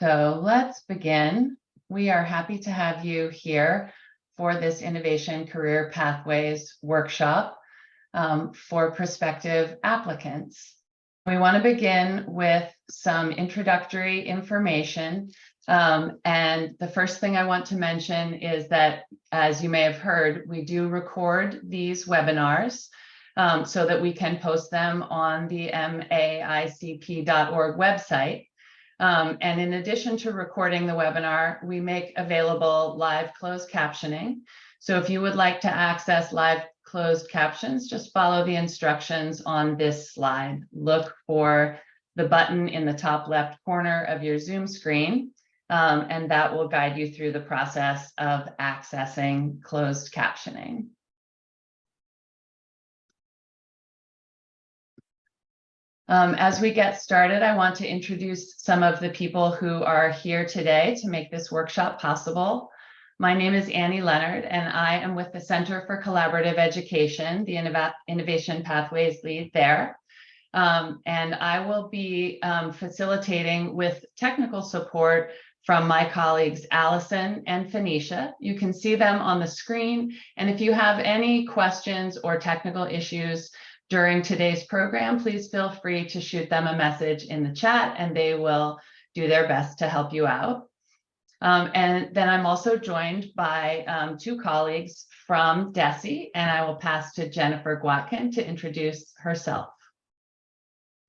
So let's begin. We are happy to have you here for this Innovation Career Pathways workshop for prospective applicants. We want to begin with some introductory information. And the first thing I want to mention is that, as you may have heard, we do record these webinars so that we can post them on the maicp.org website. And in addition to recording the webinar, we make available live closed captioning. So if you would like to access live closed captions, just follow the instructions on this slide. Look for the button in the top left corner of your Zoom screen, and that will guide you through the process of accessing closed captioning. As we get started, I want to introduce some of the people who are here today to make this workshop possible. My name is Annie Leonard, and I am with the Center for Collaborative Education, the Innovation Pathways lead there. And I will be facilitating with technical support from my colleagues, Allison and Phoenicia. You can see them on the screen. And if you have any questions or technical issues during today's program, please feel free to shoot them a message in the chat and they will do their best to help you out. And then I'm also joined by two colleagues from DESE, and I will pass to Jennifer Gwatkin to introduce herself.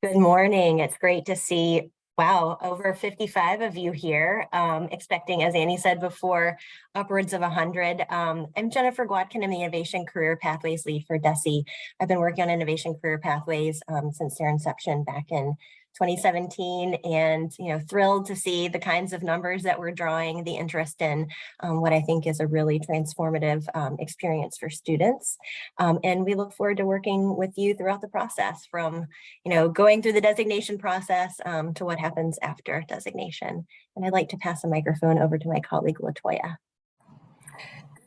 Good morning. It's great to see, wow, over 55 of you here, expecting, as Annie said before, upwards of 100. I'm Jennifer Gwatkin. I'm the Innovation Career Pathways lead for DESE. I've been working on Innovation Career Pathways since their inception back in 2017, and thrilled to see the kinds of numbers that we're drawing the interest in what I think is a really transformative experience for students. And we look forward to working with you throughout the process, from going through the designation process to what happens after designation. And I'd like to pass the microphone over to my colleague Latoya.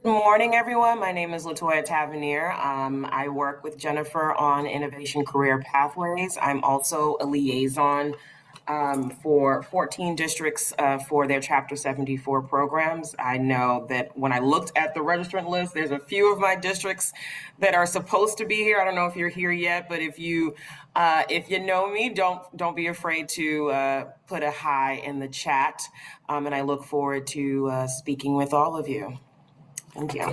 Good morning, everyone. My name is Latoya Tavernier. I work with Jennifer on Innovation Career Pathways. I'm also a liaison for 14 districts for their Chapter 74 programs. I know that when I looked at the registrant list, there's a few of my districts that are supposed to be here. I don't know if you're here yet, but if you know me, don't be afraid to put a hi in the chat. And I look forward to speaking with all of you. Thank you.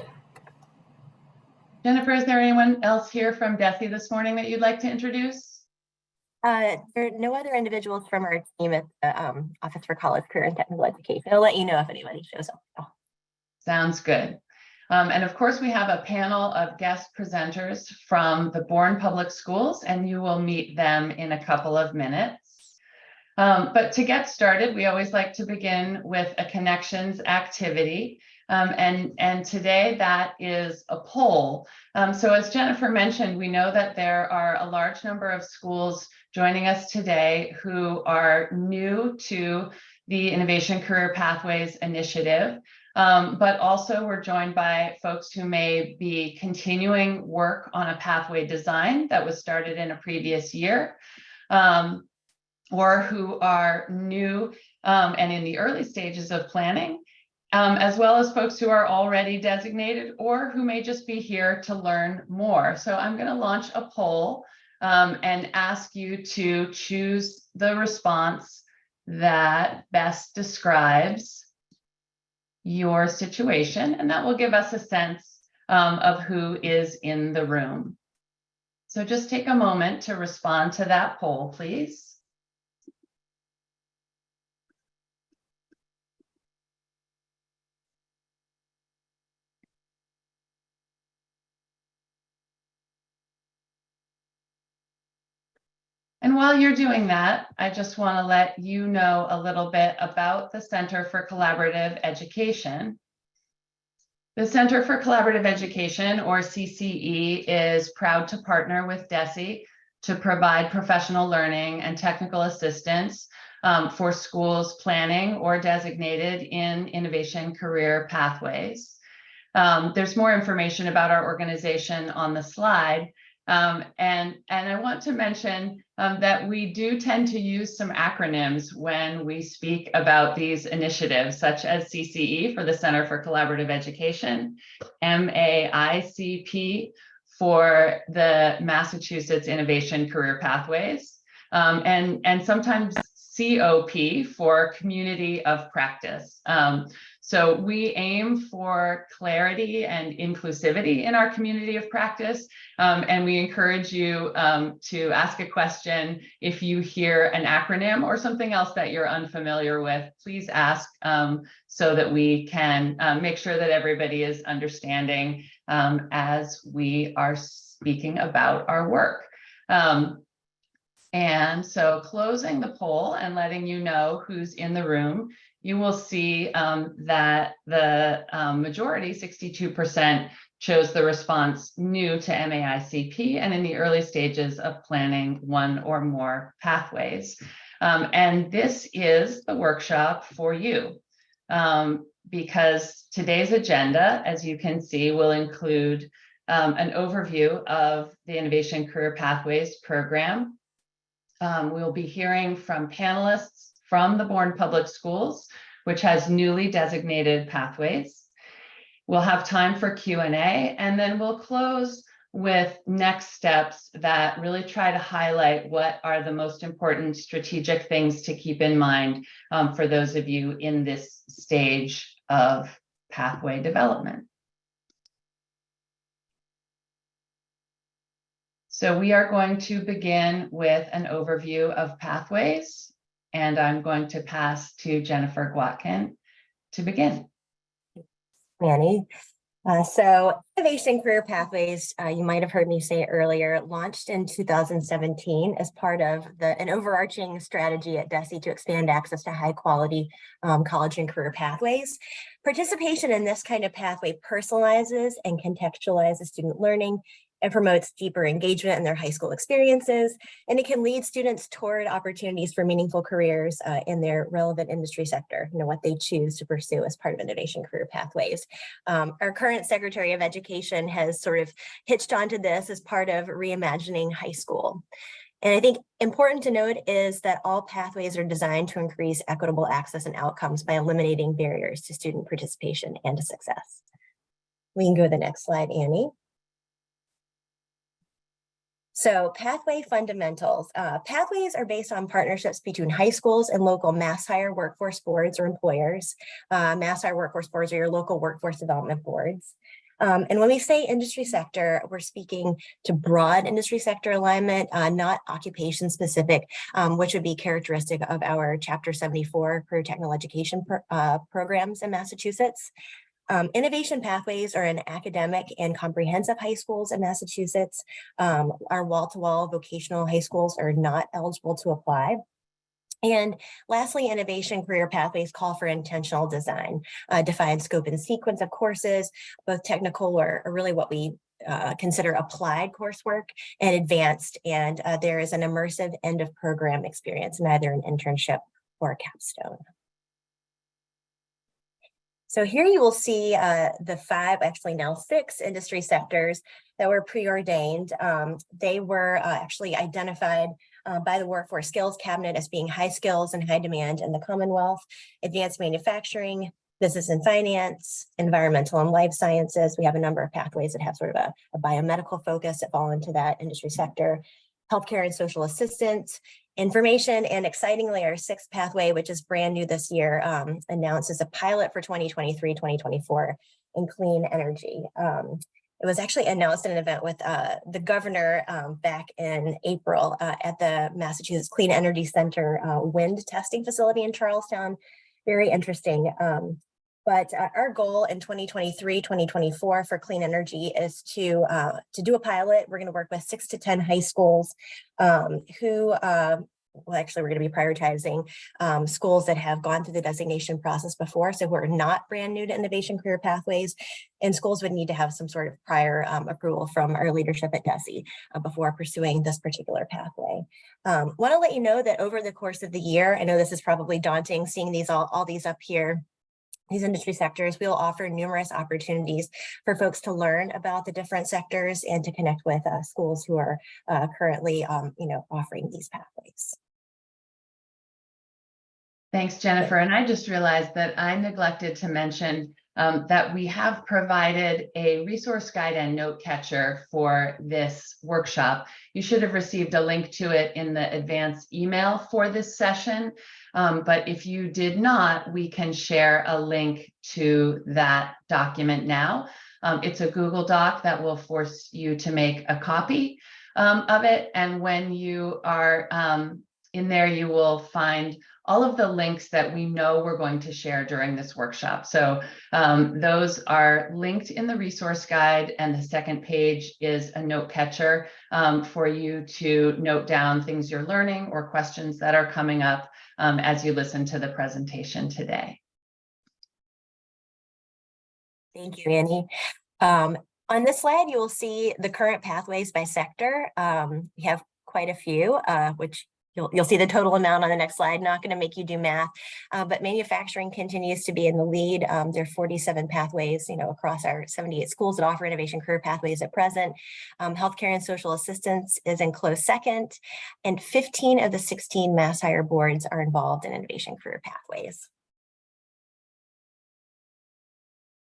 Jennifer, is there anyone else here from DESE this morning that you'd like to introduce? There are no other individuals from our team at the Office for College, Career, and Technical Education. I'll let you know if anybody shows up. Oh. Sounds good. And of course, we have a panel of guest presenters from the Bourne Public Schools, and you will meet them in a couple of minutes. But to get started, we always like to begin with a connections activity. And today that is a poll. So as Jennifer mentioned, we know that there are a large number of schools joining us today who are new to the Innovation Career Pathways initiative, but also we're joined by folks who may be continuing work on a pathway design that was started in a previous year, or who are new and in the early stages of planning. As well as folks who are already designated or who may just be here to learn more. So I'm going to launch a poll and ask you to choose the response that best describes your situation, and that will give us a sense of who is in the room. So just take a moment to respond to that poll, please. And while you're doing that, I just want to let you know a little bit about the Center for Collaborative Education. The Center for Collaborative Education, or CCE, is proud to partner with DESE to provide professional learning and technical assistance for schools planning or designated in Innovation Career Pathways. There's more information about our organization on the slide. And I want to mention that we do tend to use some acronyms when we speak about these initiatives, such as CCE for the Center for Collaborative Education, MAICP for the Massachusetts Innovation Career Pathways, and sometimes COP for Community of Practice. So we aim for clarity and inclusivity in our community of practice, and we encourage you to ask a question. If you hear an acronym or something else that you're unfamiliar with, please ask so that we can make sure that everybody is understanding as we are speaking about our work. And so closing the poll and letting you know who's in the room, you will see that the majority, 62%, chose the response new to MAICP and in the early stages of planning one or more pathways. And this is the workshop for you, because today's agenda, as you can see, will include an overview of the Innovation Career Pathways program. We'll be hearing from panelists from the Bourne Public Schools, which has newly designated pathways. We'll have time for Q&A, and then we'll close with next steps that really try to highlight what are the most important strategic things to keep in mind for those of you in this stage of pathway development. So we are going to begin with an overview of pathways, and I'm going to pass to Jennifer Gwatkin to begin. Manny. So Innovation Career Pathways, you might have heard me say earlier, launched in 2017 as part of an overarching strategy at DESE to expand access to high quality college and career pathways. Participation in this kind of pathway personalizes and contextualizes student learning and promotes deeper engagement in their high school experiences, and it can lead students toward opportunities for meaningful careers in their relevant industry sector, what they choose to pursue as part of Innovation Career Pathways. Our current Secretary of Education has sort of hitched onto this as part of reimagining high school. And I think important to note is that all pathways are designed to increase equitable access and outcomes by eliminating barriers to student participation and to success. We can go to the next slide, Annie. So pathway fundamentals. Pathways are based on partnerships between high schools and local MassHire workforce boards or employers. MassHire workforce boards are your local workforce development boards. And when we say industry sector, we're speaking to broad industry sector alignment, not occupation specific, which would be characteristic of our Chapter 74 career technical education programs in Massachusetts. Innovation pathways are in academic and comprehensive high schools in Massachusetts. Our wall-to-wall vocational high schools are not eligible to apply. And lastly, innovation career pathways call for intentional design, define scope and sequence of courses, both technical or really what we consider applied coursework, and advanced. And there is an immersive end of program experience, neither an internship or a capstone. So here you will see the 5, actually now 6 industry sectors that were preordained. They were actually identified by the Workforce Skills Cabinet as being high skills and high demand in the Commonwealth: advanced manufacturing, business and finance, environmental and life sciences. We have a number of pathways that have sort of a biomedical focus that fall into that industry sector: healthcare and social assistance, information, and excitingly, our 6th pathway, which is brand new this year, announced as a pilot for 2023-2024 in clean energy. It was actually announced in an event with the governor back in April at the Massachusetts Clean Energy Center wind testing facility in Charlestown. Very interesting. But our goal in 2023-2024 for clean energy is to do a pilot. We're going to work with 6 to 10 high schools who, well, actually, we're going to be prioritizing schools that have gone through the designation process before, so who are not brand new to Innovation Career Pathways, and schools would need to have some sort of prior approval from our leadership at DESE before pursuing this particular pathway. Want to let you know that over the course of the year, I know this is probably daunting seeing these all these up here, these industry sectors, we'll offer numerous opportunities for folks to learn about the different sectors and to connect with schools who are currently, offering these pathways. Thanks, Jennifer. And I just realized that I neglected to mention that we have provided a resource guide and note catcher for this workshop. You should have received a link to it in the advance email for this session. But if you did not, we can share a link to that document now. It's a Google Doc that will force you to make a copy of it. And when you are in there, you will find all of the links that we know we're going to share during this workshop. So those are linked in the resource guide, and the second page is a note catcher for you to note down things you're learning or questions that are coming up as you listen to the presentation today. Thank you, Annie. On this slide, you will see the current pathways by sector. We have quite a few, which you'll see the total amount on the next slide. Not going to make you do math, but manufacturing continues to be in the lead. There are 47 pathways, across our 78 schools that offer innovation career pathways at present. Healthcare and social assistance is in close second, and 15 of the 16 Mass Hire boards are involved in innovation career pathways.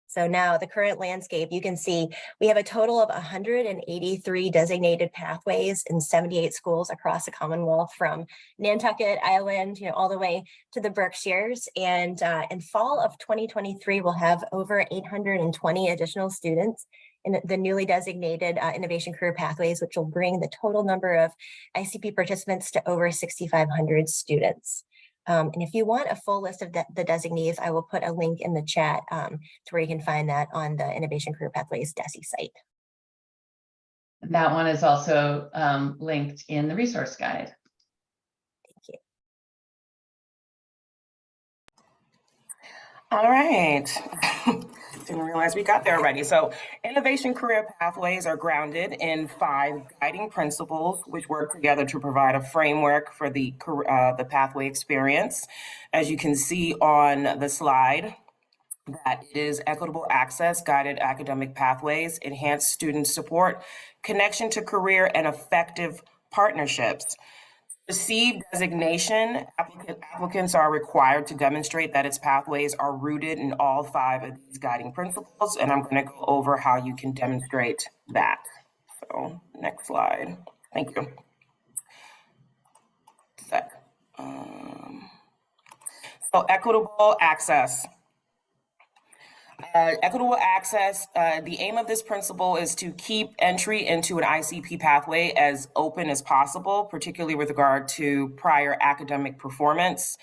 So now the current landscape, you can see we have a total of 183 designated pathways in 78 schools across the Commonwealth, from Nantucket Island, all the way to the Berkshires. And in fall of 2023, we'll have over 820 additional students in the newly designated innovation career pathways, which will bring the total number of ICP participants to over 6,500 students. And if you want a full list of the designees, I will put a link in the chat to where you can find that on the Innovation Career Pathways DESE site. That one is also linked in the resource guide. Thank you. All right. Didn't realize we got there already. So innovation career pathways are grounded in 5 guiding principles, which work together to provide a framework for the pathway experience. As you can see on the slide, that it is equitable access, guided academic pathways, enhanced student support, connection to career, and effective partnerships. Receive designation, applicants are required to demonstrate that its pathways are rooted in all 5 of these guiding principles, and I'm going to go over how you can demonstrate that. So next slide. Thank you. So equitable access. Equitable access, the aim of this principle is to keep entry into an ICP pathway as open as possible, particularly with regard to prior academic performance.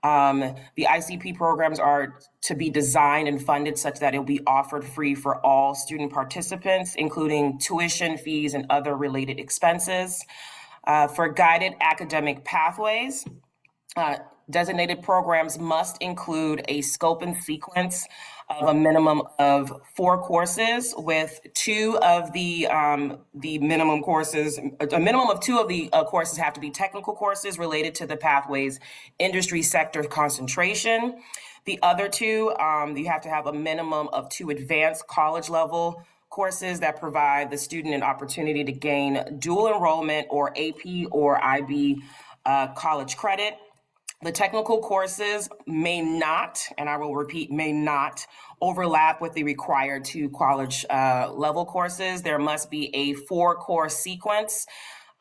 The ICP programs are to be designed and funded such that it will be offered free for all student participants, including tuition fees and other related expenses. For guided academic pathways, designated programs must include a scope and sequence of a minimum of 4 courses, with 2 of the minimum courses, a minimum of 2 of the courses have to be technical courses related to the pathway's industry sector concentration. The other 2, you have to have a minimum of 2 advanced college level courses that provide the student an opportunity to gain dual enrollment or AP or IB college credit. The technical courses may not, and I will repeat, may not overlap with the required 2 college level courses. There must be a 4-course sequence,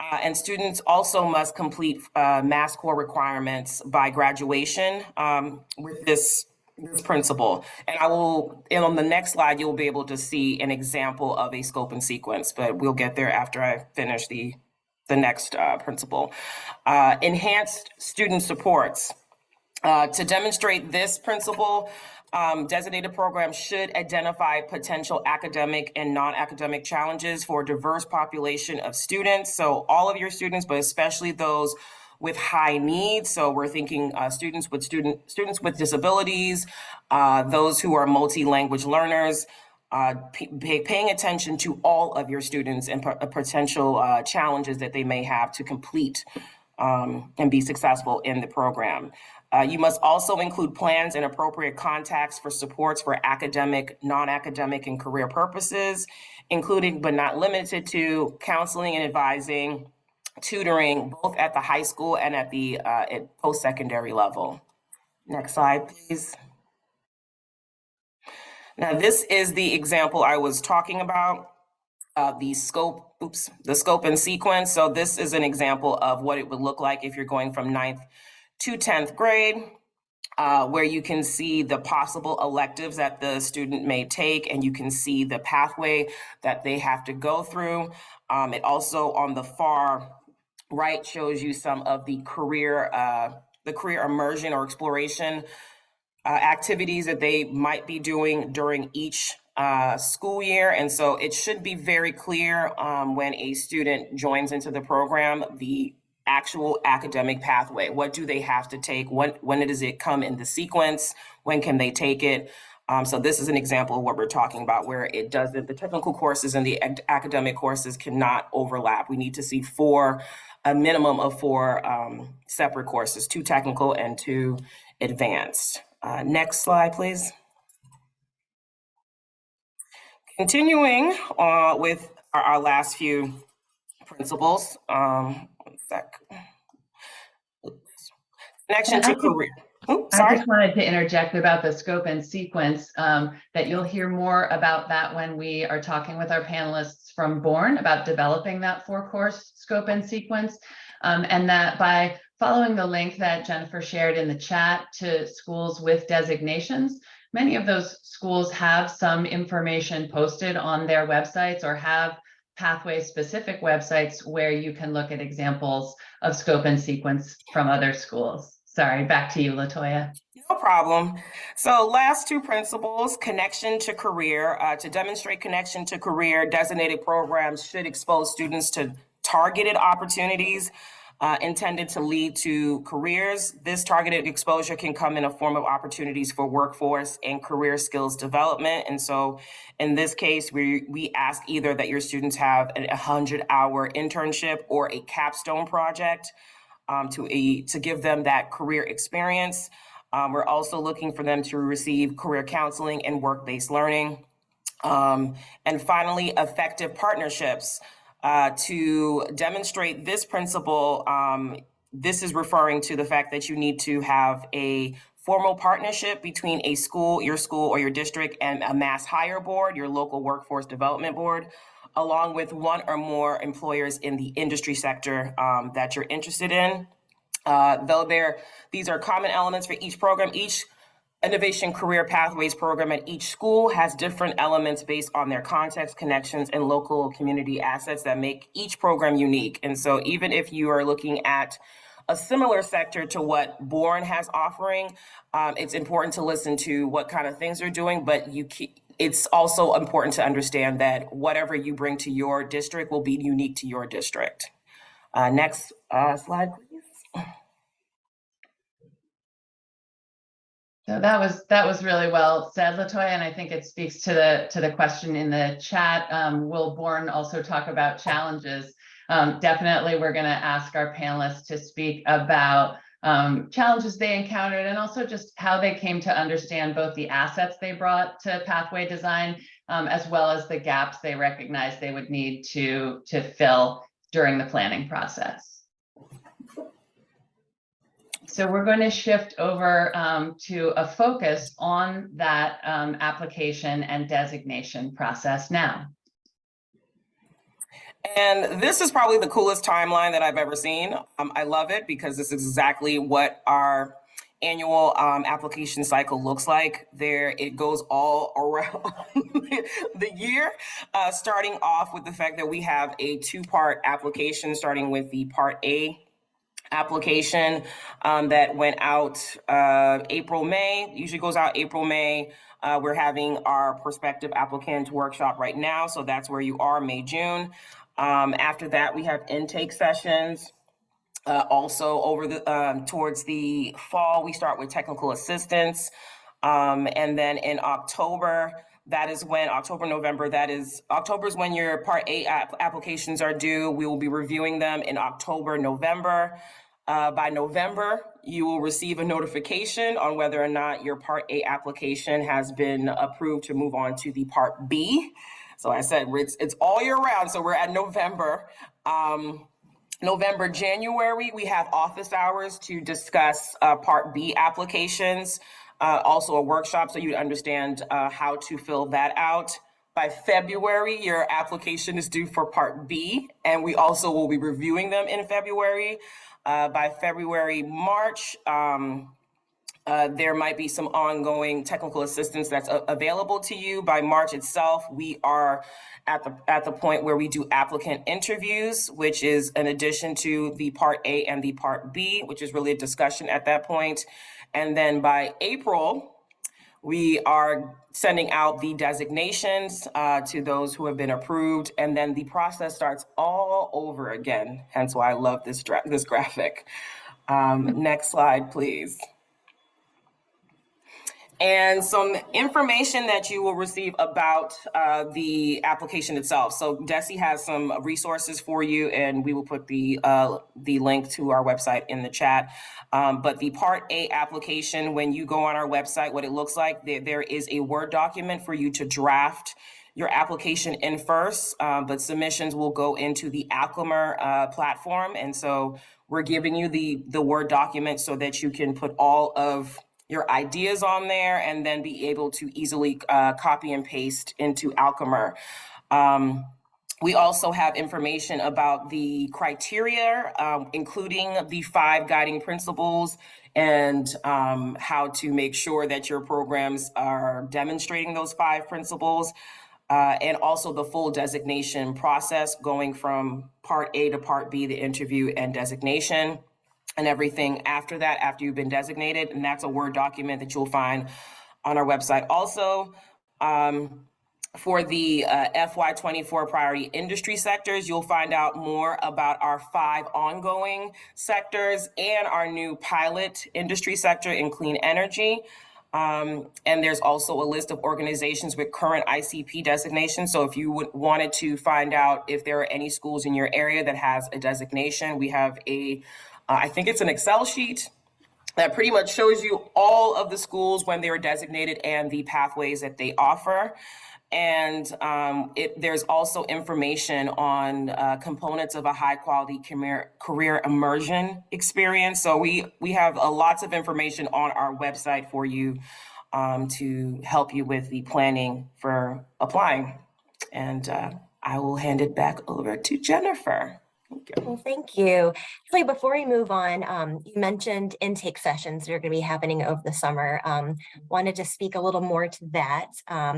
and students also must complete Mass Core requirements by graduation with this principle. And on the next slide, you'll be able to see an example of a scope and sequence, but we'll get there after I finish the next principle. Enhanced student supports. To demonstrate this principle, designated programs should identify potential academic and non-academic challenges for a diverse population of students. So all of your students, but especially those with high needs. So we're thinking students with disabilities, those who are multi-language learners, paying attention to all of your students and potential challenges that they may have to complete and be successful in the program. You must also include plans and appropriate contacts for supports for academic, non-academic, and career purposes, including but not limited to counseling and advising, tutoring, both at the high school and at the post-secondary level. Next slide, please. Now, this is the example I was talking about, the scope and sequence. So this is an example of what it would look like if you're going from 9th to 10th grade, where you can see the possible electives that the student may take, and you can see the pathway that they have to go through. It also, on the far right, shows you some of the career immersion or exploration activities that they might be doing during each school year. And so it should be very clear when a student joins into the program, the actual academic pathway. What do they have to take? When does it come in the sequence? When can they take it? So this is an example of what we're talking about, where it doesn't, the technical courses and the academic courses cannot overlap. We need to see a minimum of 4 separate courses, 2 technical and 2 advanced. Next slide, please. Continuing with our last few principles. One sec. Connection to career. I just wanted to interject about the scope and sequence, that you'll hear more about that when we are talking with our panelists from Bourne about developing that 4-course scope and sequence, and that by following the link that Jennifer shared in the chat to schools with designations, many of those schools have some information posted on their websites or have pathway-specific websites where you can look at examples of scope and sequence from other schools. Sorry, back to you, LaToya. No problem. So last 2 principles, connection to career. To demonstrate connection to career, designated programs should expose students to targeted opportunities intended to lead to careers. This targeted exposure can come in a form of opportunities for workforce and career skills development. And so in this case, we ask either that your students have a 100-hour internship or a capstone project to give them that career experience. We're also looking for them to receive career counseling and work-based learning. And finally, effective partnerships. To demonstrate this principle, this is referring to the fact that you need to have a formal partnership between a school, your school or your district, and a mass hire board, your local workforce development board, along with 1 or more employers in the industry sector that you're interested in. These are common elements for each program. Each Innovation Career Pathways program at each school has different elements based on their context, connections, and local community assets that make each program unique. And so even if you are looking at a similar sector to what Bourne has offering, it's important to listen to what kind of things they're doing, but it's also important to understand that whatever you bring to your district will be unique to your district. Next slide, please. So that was really well said, LaToya, and I think it speaks to the question in the chat. Will Bourne also talk about challenges? Definitely, we're going to ask our panelists to speak about challenges they encountered and also just how they came to understand both the assets they brought to pathway design, as well as the gaps they recognized they would need to fill during the planning process. So we're going to shift over to a focus on that application and designation process now. And this is probably the coolest timeline that I've ever seen. I love it because this is exactly what our annual application cycle looks like. It goes all around the year, starting off with the fact that we have a 2-part application, starting with the Part A application that went out April, May, usually goes out April, May. We're having our prospective applicant workshop right now. So that's where you are, May, June. After that, we have intake sessions. Also over towards the fall, we start with technical assistance. And then in October, that is when October is when your Part A applications are due. We will be reviewing them in October, November. By November, you will receive a notification on whether or not your Part A application has been approved to move on to the Part B. So I said it's all year round, so we're at November. November, January, we have office hours to discuss Part B applications, also a workshop so you understand how to fill that out. By February, your application is due for Part B, and we also will be reviewing them in February. By February, March, there might be some ongoing technical assistance that's available to you. By March itself, we are at the point where we do applicant interviews, which is an addition to the Part A and the Part B, which is really a discussion at that point. And then by April, we are sending out the designations to those who have been approved, and then the process starts all over again. Hence why I love this graphic. Next slide, please. And some information that you will receive about the application itself. So DESE has some resources for you, and we will put the link to our website in the chat. But the Part A application, when you go on our website, what it looks like, there is a Word document for you to draft your application in first, but submissions will go into the Alchemer platform. And so we're giving you the Word document so that you can put all of your ideas on there and then be able to easily copy and paste into Alchemer. We also have information about the criteria, including the 5 guiding principles and how to make sure that your programs are demonstrating those 5 principles, and also the full designation process going from Part A to Part B, the interview and designation, and everything after that, after you've been designated. And that's a Word document that you'll find on our website. Also, for the FY24 priority industry sectors, you'll find out more about our 5 ongoing sectors and our new pilot industry sector in clean energy. And there's also a list of organizations with current ICP designations. So if you wanted to find out if there are any schools in your area that has a designation, we have I think it's an Excel sheet that pretty much shows you all of the schools when they were designated and the pathways that they offer. And there's also information on components of a high quality career immersion experience. So we have lots of information on our website for you to help you with the planning for applying. And I will hand it back over to Jennifer. Well, thank you. Actually, before we move on, you mentioned intake sessions that are going to be happening over the summer. Wanted to speak a little more to that.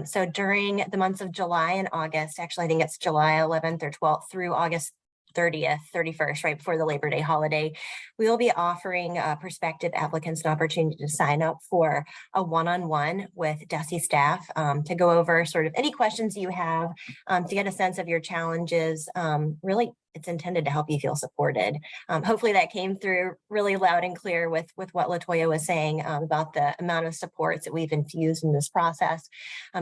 So during the months of July and August, actually, I think it's July 11th or 12th through August 30th, 31st, right before the Labor Day holiday, we will be offering prospective applicants an opportunity to sign up for a one-on-one with DESE staff to go over sort of any questions you have, to get a sense of your challenges. Really, it's intended to help you feel supported. Hopefully that came through really loud and clear with what LaToya was saying about the amount of supports that we've infused in this process.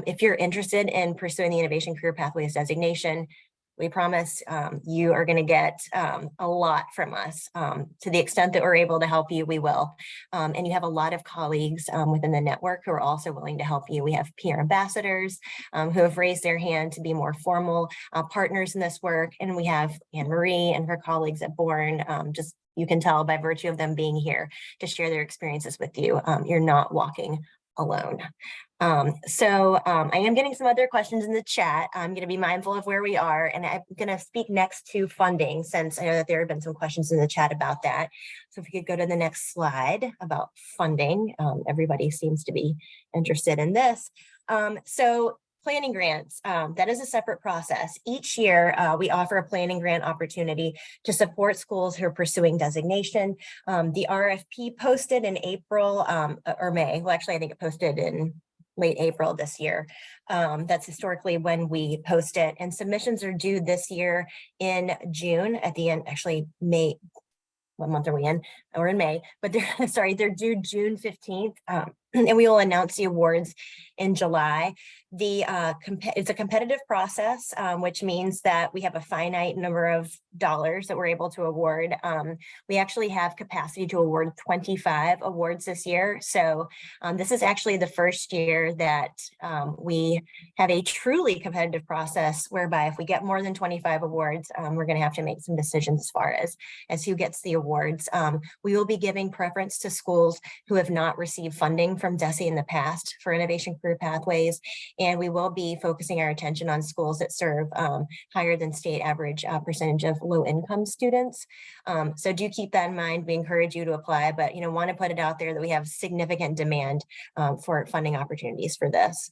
If you're interested in pursuing the Innovation Career Pathways designation, we promise you are going to get a lot from us. To the extent that we're able to help you, we will. And you have a lot of colleagues within the network who are also willing to help you. We have peer ambassadors who have raised their hand to be more formal partners in this work. And we have Anne Marie and her colleagues at Bourne, just you can tell by virtue of them being here to share their experiences with you. You're not walking alone. I am getting some other questions in the chat. I'm going to be mindful of where we are, and I'm going to speak next to funding, since I know that there have been some questions in the chat about that. So if we could go to the next slide about funding. Everybody seems to be interested in this. So planning grants, that is a separate process. Each year, we offer a planning grant opportunity to support schools who are pursuing designation. The RFP posted in April or May. Well, actually, I think it posted in late April this year. That's historically when we post it. And submissions are due this year in June at the end, actually May. What month are we in? We're in May, but they're due June 15th. and we will announce the awards in July. It's a competitive process, which means that we have a finite number of dollars that we're able to award. We actually have capacity to award 25 awards this year. So this is actually the first year that we have a truly competitive process whereby if we get more than 25 awards, we're going to have to make some decisions as far as who gets the awards. We will be giving preference to schools who have not received funding from DESE in the past for Innovation Career Pathways. And we will be focusing our attention on schools that serve higher than state average percentage of low income students. So do keep that in mind. We encourage you to apply, but want to put it out there that we have significant demand for funding opportunities for this.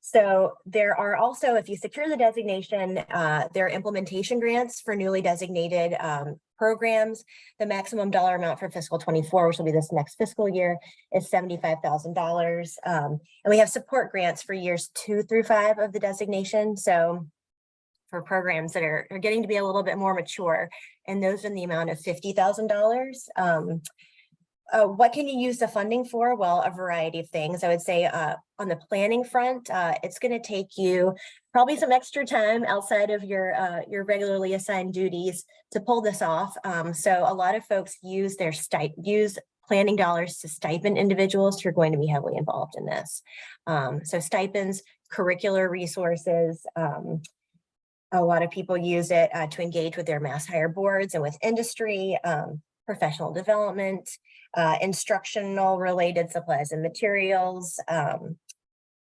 So there are also, if you secure the designation, there are implementation grants for newly designated programs. The maximum dollar amount for fiscal 24, which will be this next fiscal year, is $75,000. And we have support grants for years 2 through 5 of the designation. So for programs that are getting to be a little bit more mature, and those in the amount of $50,000. What can you use the funding for? Well, a variety of things. I would say on the planning front, it's going to take you probably some extra time outside of your regularly assigned duties to pull this off. So a lot of folks use their planning dollars to stipend individuals who are going to be heavily involved in this. So stipends, curricular resources. A lot of people use it to engage with their mass hire boards and with industry, professional development, instructional related supplies and materials,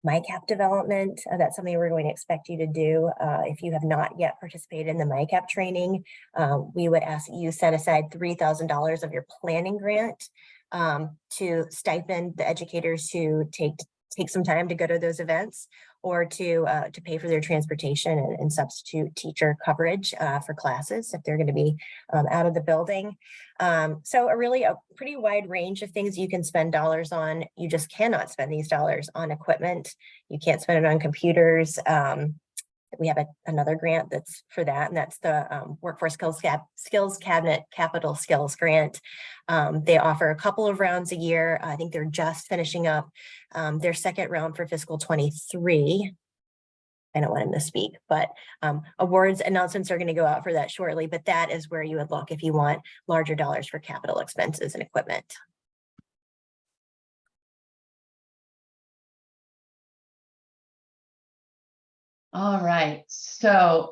MyCap development. That's something we're going to expect you to do. If you have not yet participated in the MyCap training, we would ask that you set aside $3,000 of your planning grant to stipend the educators who take some time to go to those events, or to pay for their transportation and substitute teacher coverage for classes if they're going to be out of the building. So a pretty wide range of things you can spend dollars on. You just cannot spend these dollars on equipment. You can't spend it on computers. We have another grant that's for that, and that's the Workforce Skills Cabinet Capital Skills Grant. They offer a couple of rounds a year. I think they're just finishing up their second round for fiscal 23. I don't want to misspeak, but awards announcements are going to go out for that shortly, but that is where you would look if you want larger dollars for capital expenses and equipment. All right, so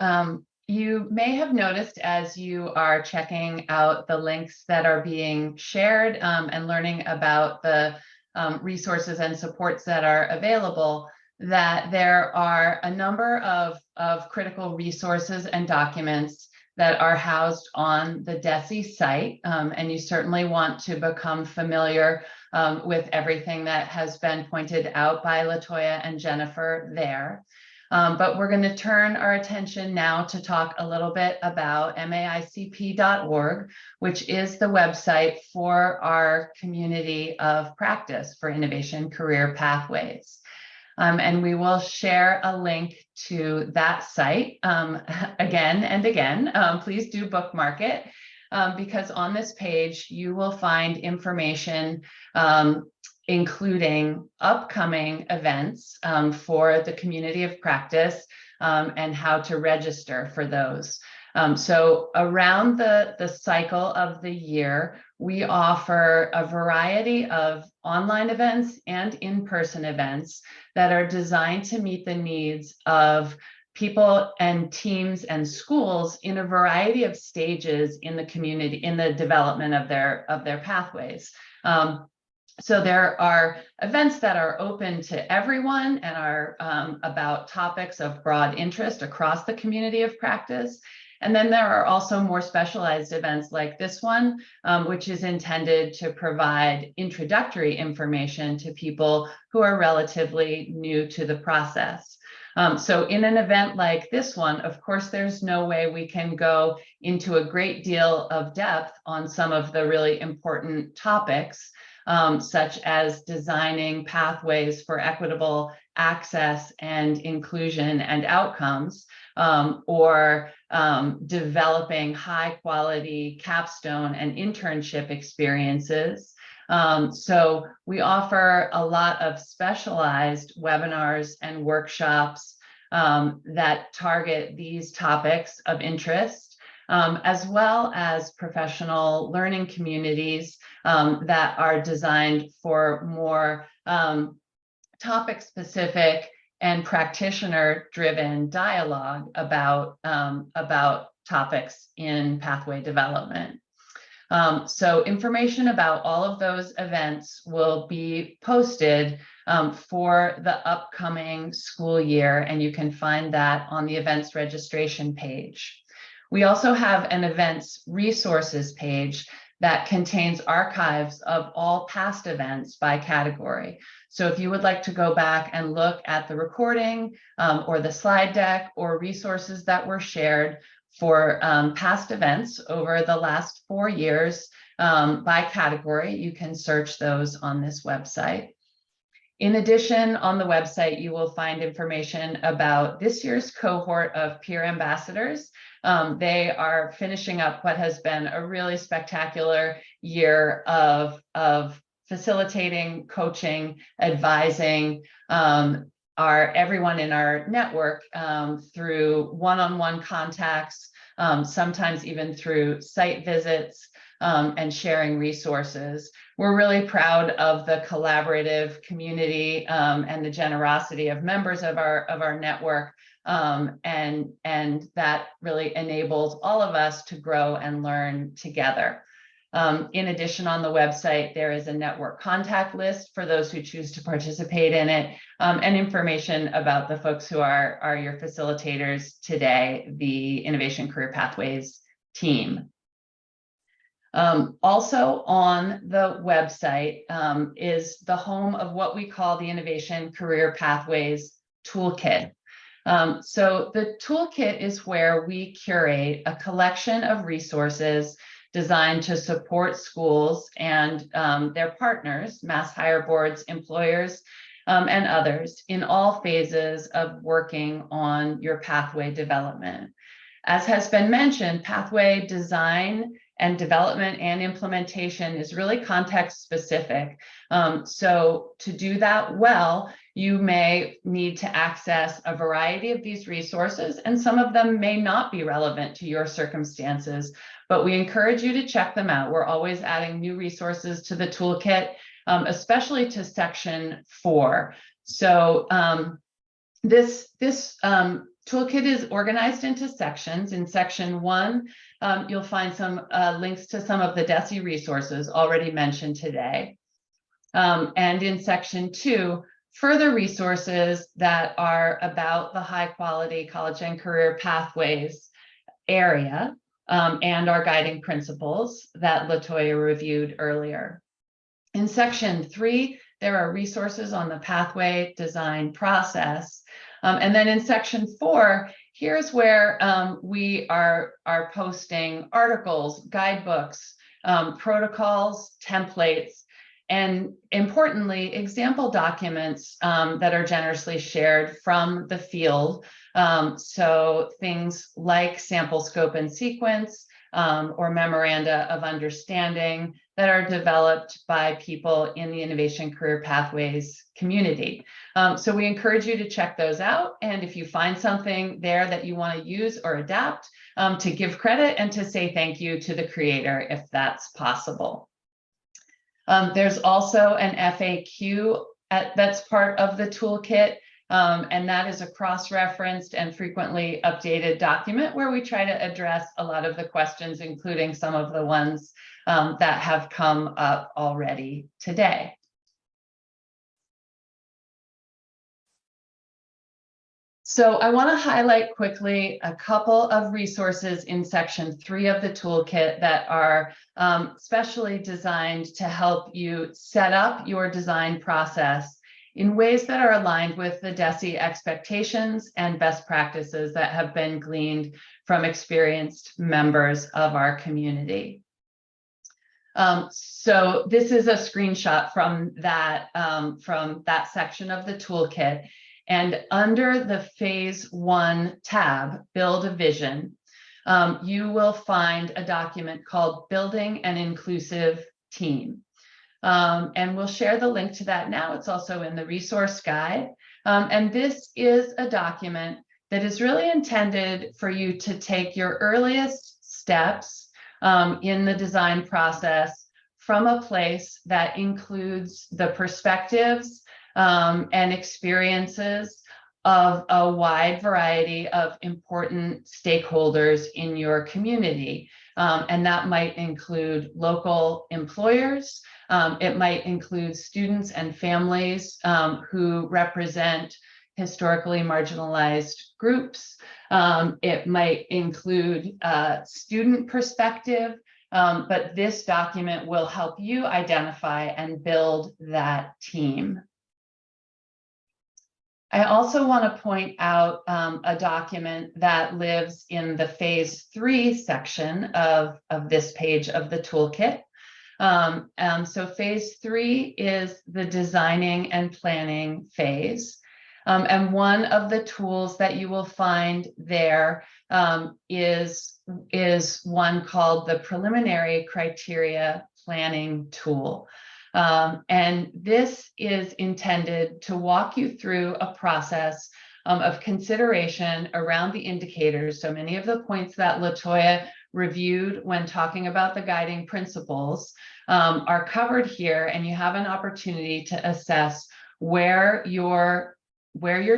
you may have noticed as you are checking out the links that are being shared and learning about the resources and supports that are available, that there are a number of critical resources and documents that are housed on the DESE site, and you certainly want to become familiar with everything that has been pointed out by Latoya and Jennifer there. But we're going to turn our attention now to talk a little bit about maicp.org, which is the website for our community of practice for Innovation Career Pathways. And we will share a link to that site again and again. Please do bookmark it because on this page you will find information including upcoming events for the community of practice and how to register for those. So around the cycle of the year, we offer a variety of online events and in-person events that are designed to meet the needs of people and teams and schools in a variety of stages in the community, in the development of their pathways. So there are events that are open to everyone and are about topics of broad interest across the community of practice. And then there are also more specialized events like this one, which is intended to provide introductory information to people who are relatively new to the process. So in an event like this one, of course, there's no way we can go into a great deal of depth on some of the really important topics, such as designing pathways for equitable access and inclusion and outcomes, or developing high quality capstone and internship experiences, So we offer a lot of specialized webinars and workshops that target these topics of interest, as well as professional learning communities that are designed for more topic-specific and practitioner-driven dialogue about topics in pathway development. So information about all of those events will be posted for the upcoming school year, and you can find that on the events registration page. We also have an events resources page that contains archives of all past events by category. So if you would like to go back and look at the recording or the slide deck or resources that were shared for past events over the last 4 years by category, you can search those on this website. In addition, on the website, you will find information about this year's cohort of peer ambassadors. They are finishing up what has been a really spectacular year of facilitating, coaching, advising everyone in our network through one-on-one contacts, sometimes even through site visits and sharing resources. We're really proud of the collaborative community and the generosity of members of our network, and that really enables all of us to grow and learn together. In addition, on the website, there is a network contact list for those who choose to participate in it, and information about the folks who are your facilitators today, the Innovation Career Pathways team. Also on the website is the home of what we call the Innovation Career Pathways Toolkit. So the toolkit is where we curate a collection of resources designed to support schools and their partners, mass hire boards, employers, and others in all phases of working on your pathway development. As has been mentioned, pathway design and development and implementation is really context specific. So to do that well, you may need to access a variety of these resources, and some of them may not be relevant to your circumstances, but we encourage you to check them out. We're always adding new resources to the toolkit, especially to section 4. So this toolkit is organized into sections. In section 1, you'll find some links to some of the DESE resources already mentioned today. And in section 2, further resources that are about the high quality college and career pathways area and our guiding principles that LaToya reviewed earlier. In section 3, there are resources on the pathway design process. And then in section 4, here's where we are posting articles, guidebooks, protocols, templates, and importantly, example documents that are generously shared from the field. So things like sample scope and sequence or memoranda of understanding that are developed by people in the Innovation Career Pathways community. So we encourage you to check those out. And if you find something there that you want to use or adapt, to give credit and to say thank you to the creator if that's possible. There's also an FAQ that's part of the toolkit, and that is a cross-referenced and frequently updated document where we try to address a lot of the questions, including some of the ones that have come up already today. So I want to highlight quickly a couple of resources in section 3 of the toolkit that are specially designed to help you set up your design process in ways that are aligned with the DESE expectations and best practices that have been gleaned from experienced members of our community. So this is a screenshot from that section of the toolkit. And under the phase 1 tab, Build a Vision, you will find a document called Building an Inclusive Team. And we'll share the link to that now. It's also in the resource guide. And this is a document that is really intended for you to take your earliest steps in the design process from a place that includes the perspectives and experiences of a wide variety of important stakeholders in your community. And that might include local employers. It might include students and families who represent historically marginalized groups. It might include student perspective, but this document will help you identify and build that team. I also want to point out a document that lives in the phase 3 section of this page of the toolkit. So phase 3 is the designing and planning phase. And one of the tools that you will find there is one called the Preliminary Criteria Planning Tool. And this is intended to walk you through a process of consideration around the indicators. So many of the points that LaToya reviewed when talking about the guiding principles are covered here, and you have an opportunity to assess where your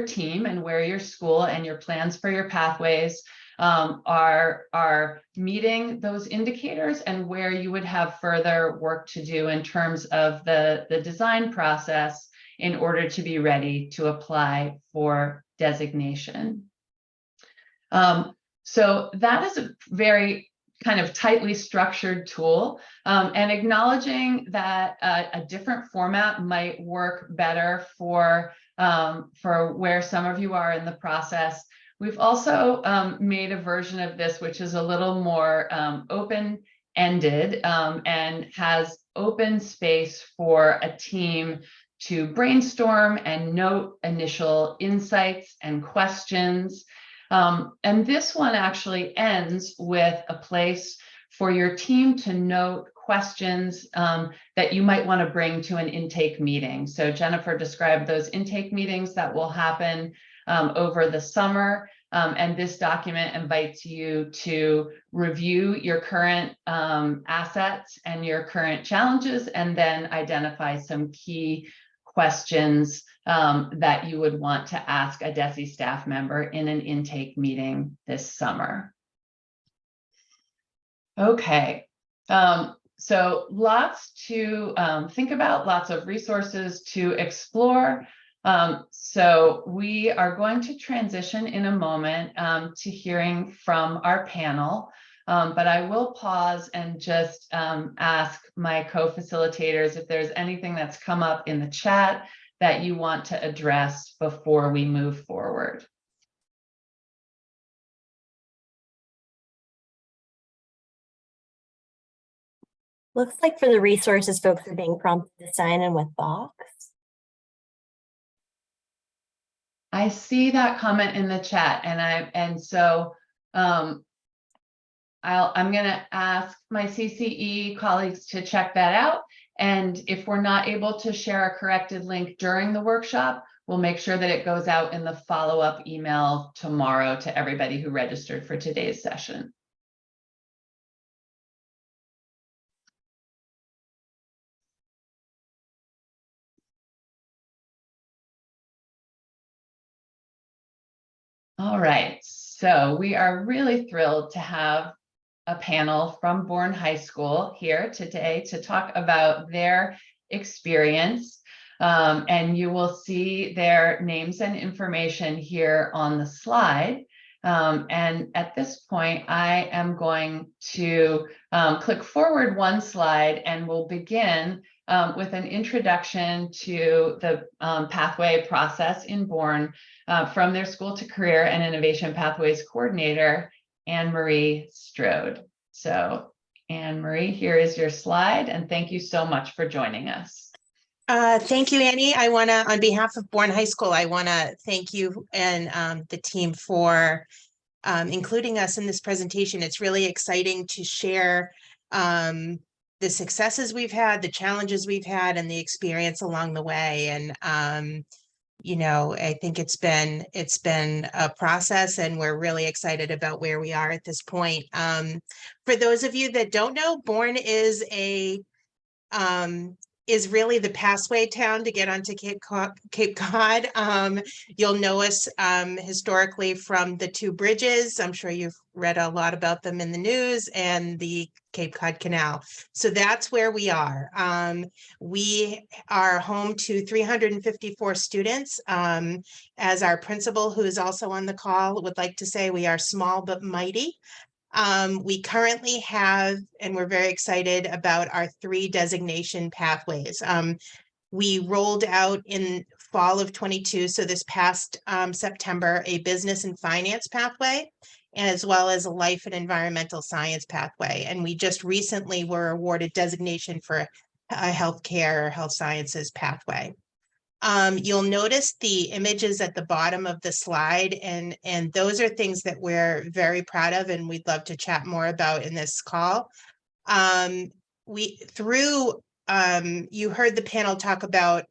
team and where your school and your plans for your pathways are meeting those indicators, and where you would have further work to do in terms of the design process in order to be ready to apply for designation. So that is a very kind of tightly structured tool, and acknowledging that a different format might work better for where some of you are in the process. We've also made a version of this which is a little more open-ended and has open space for a team to brainstorm and note initial insights and questions. And this one actually ends with a place for your team to note questions that you might want to bring to an intake meeting. So Jennifer described those intake meetings that will happen over the summer. And this document invites you to review your current assets and your current challenges, and then identify some key questions that you would want to ask a DESE staff member in an intake meeting this summer. Okay, so lots to think about, lots of resources to explore. So we are going to transition in a moment to hearing from our panel, but I will pause and just ask my co-facilitators if there's anything that's come up in the chat that you want to address before we move forward. Looks like for the resources, folks are being prompted to sign in with Box. I see that comment in the chat, and so I'm going to ask my CCE colleagues to check that out. And if we're not able to share a corrected link during the workshop, we'll make sure that it goes out in the follow-up email tomorrow to everybody who registered for today's session. All right, so we are really thrilled to have a panel from Bourne High School here today to talk about their experience. And you will see their names and information here on the slide. And at this point, I am going to click forward one slide, and we'll begin with an introduction to the pathway process in Bourne from their School to Career and Innovation Pathways Coordinator, Anne-Marie Strode. So Anne-Marie, here is your slide, and thank you so much for joining us. Thank you, Annie. I want to, on behalf of Bourne High School, I want to thank you and the team for including us in this presentation. It's really exciting to share the successes we've had, the challenges we've had, and the experience along the way. And you know, I think it's been a process, and we're really excited about where we are at this point. For those of you that don't know, Bourne is really the passway town to get onto Cape Cod. You'll know us historically from the two bridges. I'm sure you've read a lot about them in the news, and the Cape Cod Canal. So that's where we are. We are home to 354 students. As our principal, who is also on the call, would like to say, we are small but mighty. We currently have, and we're very excited about, our 3 designation pathways. We rolled out in fall of 22, so this past September, a business and finance pathway, as well as a life and environmental science pathway. And we just recently were awarded designation for a healthcare or health sciences pathway. You'll notice the images at the bottom of the slide, and those are things that we're very proud of, and we'd love to chat more about in this call. You heard the panel talk about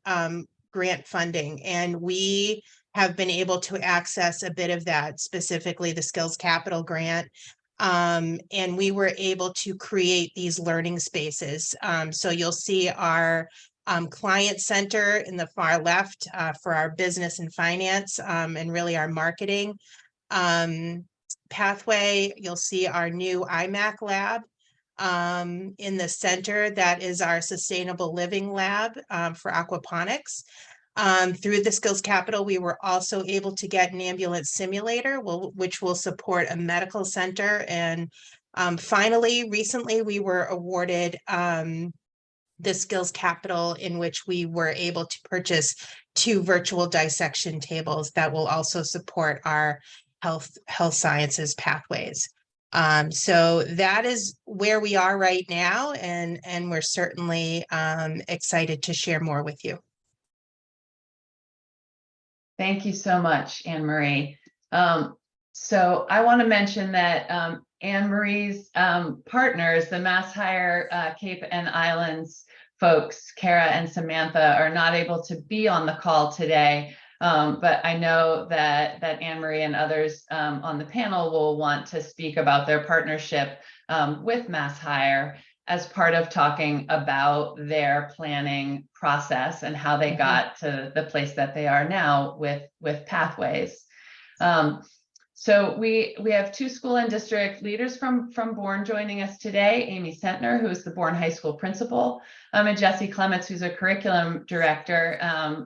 grant funding, and we have been able to access a bit of that, specifically the Skills Capital grant. And we were able to create these learning spaces. So you'll see our client center in the far left for our business and finance, and really our marketing pathway. You'll see our new IMAC lab in the center. That is our sustainable living lab for aquaponics. Through the Skills Capital, we were also able to get an ambulance simulator, which will support a medical center. And finally, recently, we were awarded the Skills Capital, in which we were able to purchase 2 virtual dissection tables that will also support our health sciences pathways. So that is where we are right now, and we're certainly excited to share more with you. Thank you so much, Anne Marie. So I want to mention that Anne Marie's partners, the MassHire Cape and Islands folks, Kara and Samantha, are not able to be on the call today. But I know that Anne Marie and others on the panel will want to speak about their partnership with MassHire as part of talking about their planning process and how they got to the place that they are now with Pathways. So we have 2 school and district leaders from Bourne joining us today: Amy Sentner, who is the Bourne High School principal, and Jesse Clements, who's a curriculum director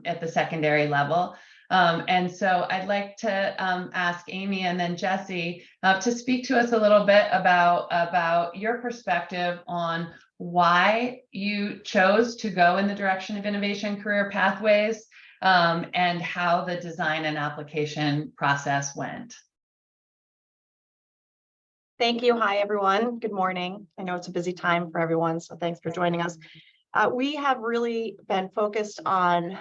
at the secondary level. And so I'd like to ask Amy and then Jesse to speak to us a little bit about your perspective on why you chose to go in the direction of innovation career pathways, and how the design and application process went. Thank you. Hi, everyone. Good morning. I know it's a busy time for everyone, so thanks for joining us. We have really been focused on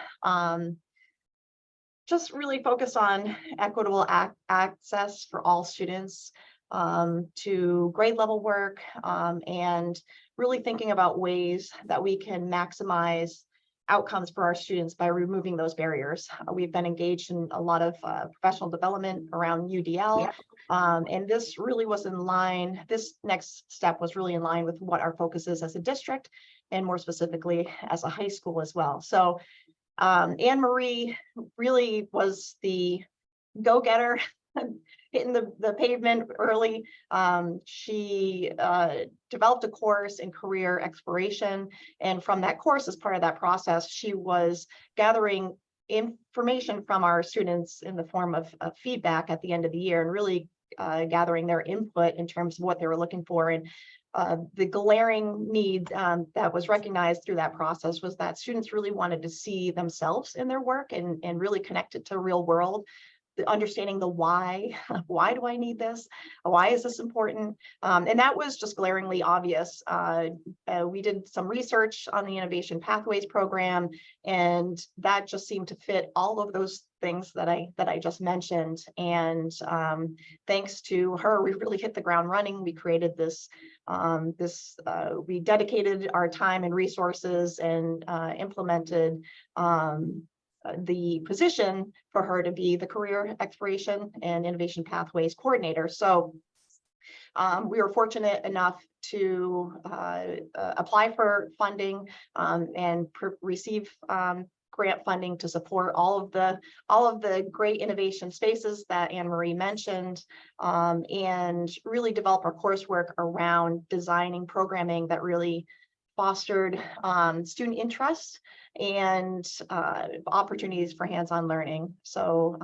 equitable access for all students to grade level work, and really thinking about ways that we can maximize outcomes for our students by removing those barriers. We've been engaged in a lot of professional development around UDL, and this really was in line. This next step was really in line with what our focus is as a district, and more specifically as a high school as well. So Anne Marie really was the go-getter, hitting the pavement early. She developed a course in career exploration, and from that course, as part of that process, she was gathering information from our students in the form of feedback at the end of the year, and really gathering their input in terms of what they were looking for. And the glaring need that was recognized through that process was that students really wanted to see themselves in their work and really connect it to real world. understanding the why. Why do I need this? Why is this important? And that was just glaringly obvious. We did some research on the Innovation Pathways program, and that just seemed to fit all of those things that I just mentioned. And thanks to her, we really hit the ground running. We created this. We dedicated our time and resources and implemented the position for her to be the Career Exploration and Innovation Pathways Coordinator. So we were fortunate enough to apply for funding and receive grant funding to support all of the great innovation spaces that Anne Marie mentioned, and really develop our coursework around designing programming that really fostered student interest and opportunities for hands-on learning. So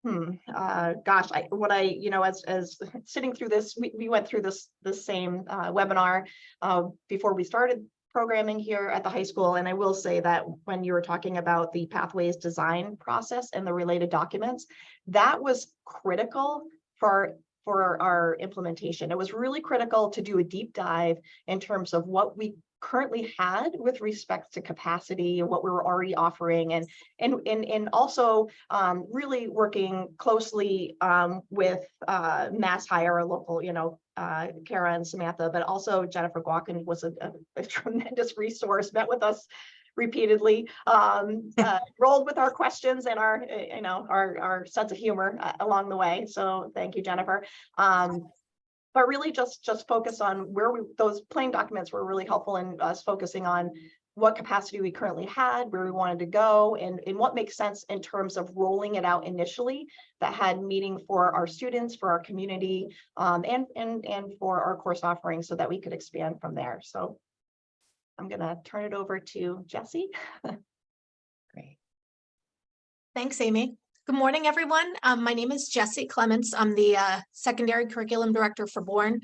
gosh, as sitting through this, we went through this same webinar before we started programming here at the high school. And I will say that when you were talking about the pathways design process and the related documents, that was critical for our implementation. It was really critical to do a deep dive in terms of what we currently had with respect to capacity and what we were already offering, and also really working closely with Mass Hire, a local, Kara and Samantha, but also Jennifer Guakin was a tremendous resource, met with us repeatedly, rolled with our questions and our sense of humor along the way. So thank you, Jennifer. But really just focus on those plain documents were really helpful in us focusing on what capacity we currently had, where we wanted to go, and what makes sense in terms of rolling it out initially that had meaning for our students, for our community, and for our course offerings, so that we could expand from there. So I'm going to turn it over to Jessie. Great. Thanks, Amy. Good morning, everyone. My name is Jessie Clements. I'm the Secondary Curriculum Director for Bourne.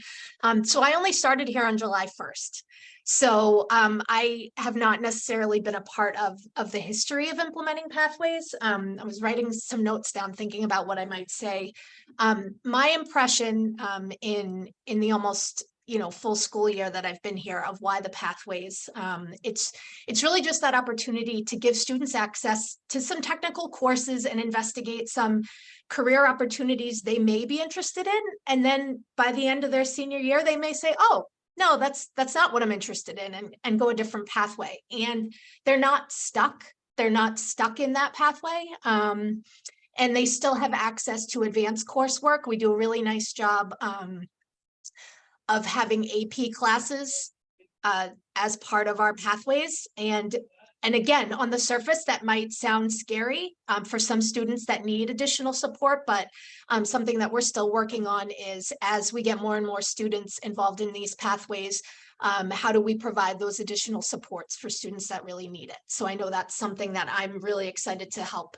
So I only started here on July 1st. So I have not necessarily been a part of the history of implementing pathways. I was writing some notes down thinking about what I might say. My impression in the almost full school year that I've been here of why the pathways, it's really just that opportunity to give students access to some technical courses and investigate some career opportunities they may be interested in. And then by the end of their senior year, they may say, oh, no, that's not what I'm interested in, and go a different pathway. And they're not stuck. They're not stuck in that pathway. And they still have access to advanced coursework. We do a really nice job of having AP classes as part of our pathways. And again, on the surface, that might sound scary for some students that need additional support, but something that we're still working on is, as we get more and more students involved in these pathways, how do we provide those additional supports for students that really need it? So I know that's something that I'm really excited to help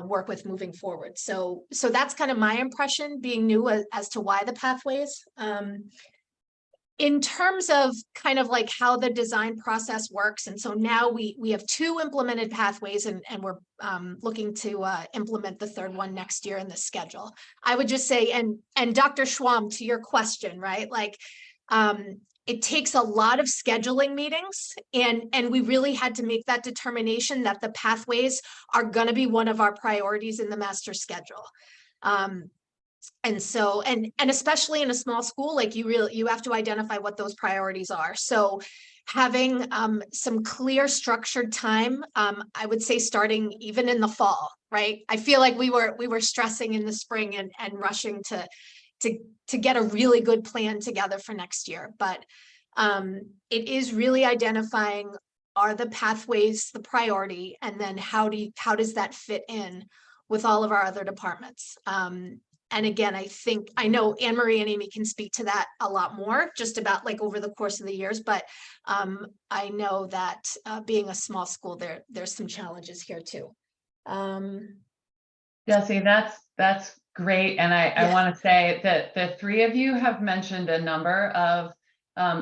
work with moving forward. So that's kind of my impression, being new as to why the pathways. In terms of kind of like how the design process works, and so now we have 2 implemented pathways, and we're looking to implement the 3rd one next year in the schedule. I would just say, and Dr. Schwam, to your question, right? Like it takes a lot of scheduling meetings, and we really had to make that determination that the pathways are going to be one of our priorities in the master schedule. And so, and especially in a small school, like you have to identify what those priorities are. So having some clear structured time, I would say starting even in the fall, right? I feel like we were stressing in the spring and rushing to get a really good plan together for next year. But it is really identifying, are the pathways the priority? And then how does that fit in with all of our other departments? And again, I know Anne Marie and Amy can speak to that a lot more, just about like over the course of the years, but I know that being a small school, there's some challenges here too. Jessie, that's great. And I want to say that the 3 of you have mentioned a number of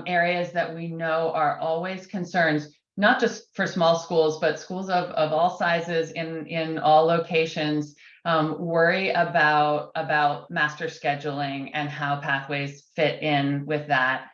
areas that we know are always concerns. not just for small schools, but schools of all sizes in all locations, worry about master scheduling and how pathways fit in with that.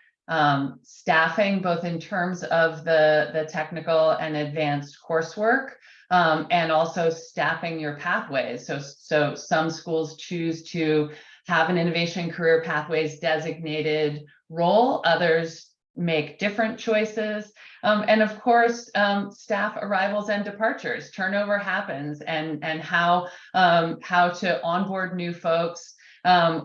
Staffing, both in terms of the technical and advanced coursework, and also staffing your pathways. So some schools choose to have an innovation career pathways designated role, others make different choices. And of course, staff arrivals and departures, turnover happens, and how to onboard new folks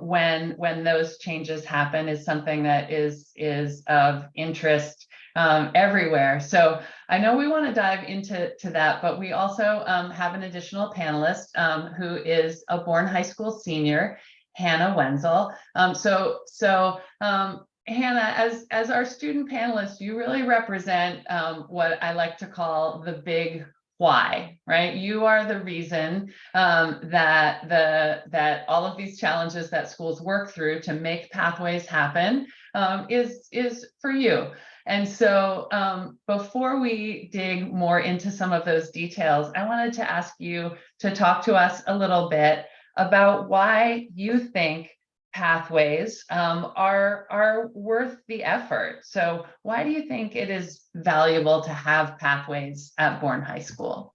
when those changes happen is something that is of interest everywhere. So I know we want to dive into that, but we also have an additional panelist who is a Bourne High School senior, Hannah Wenzel. Hannah, as our student panelist, you really represent what I like to call the big why, right? You are the reason that all of these challenges that schools work through to make pathways happen is for you. And so before we dig more into some of those details, I wanted to ask you to talk to us a little bit about why you think pathways are worth the effort. So why do you think it is valuable to have pathways at Bourne High School?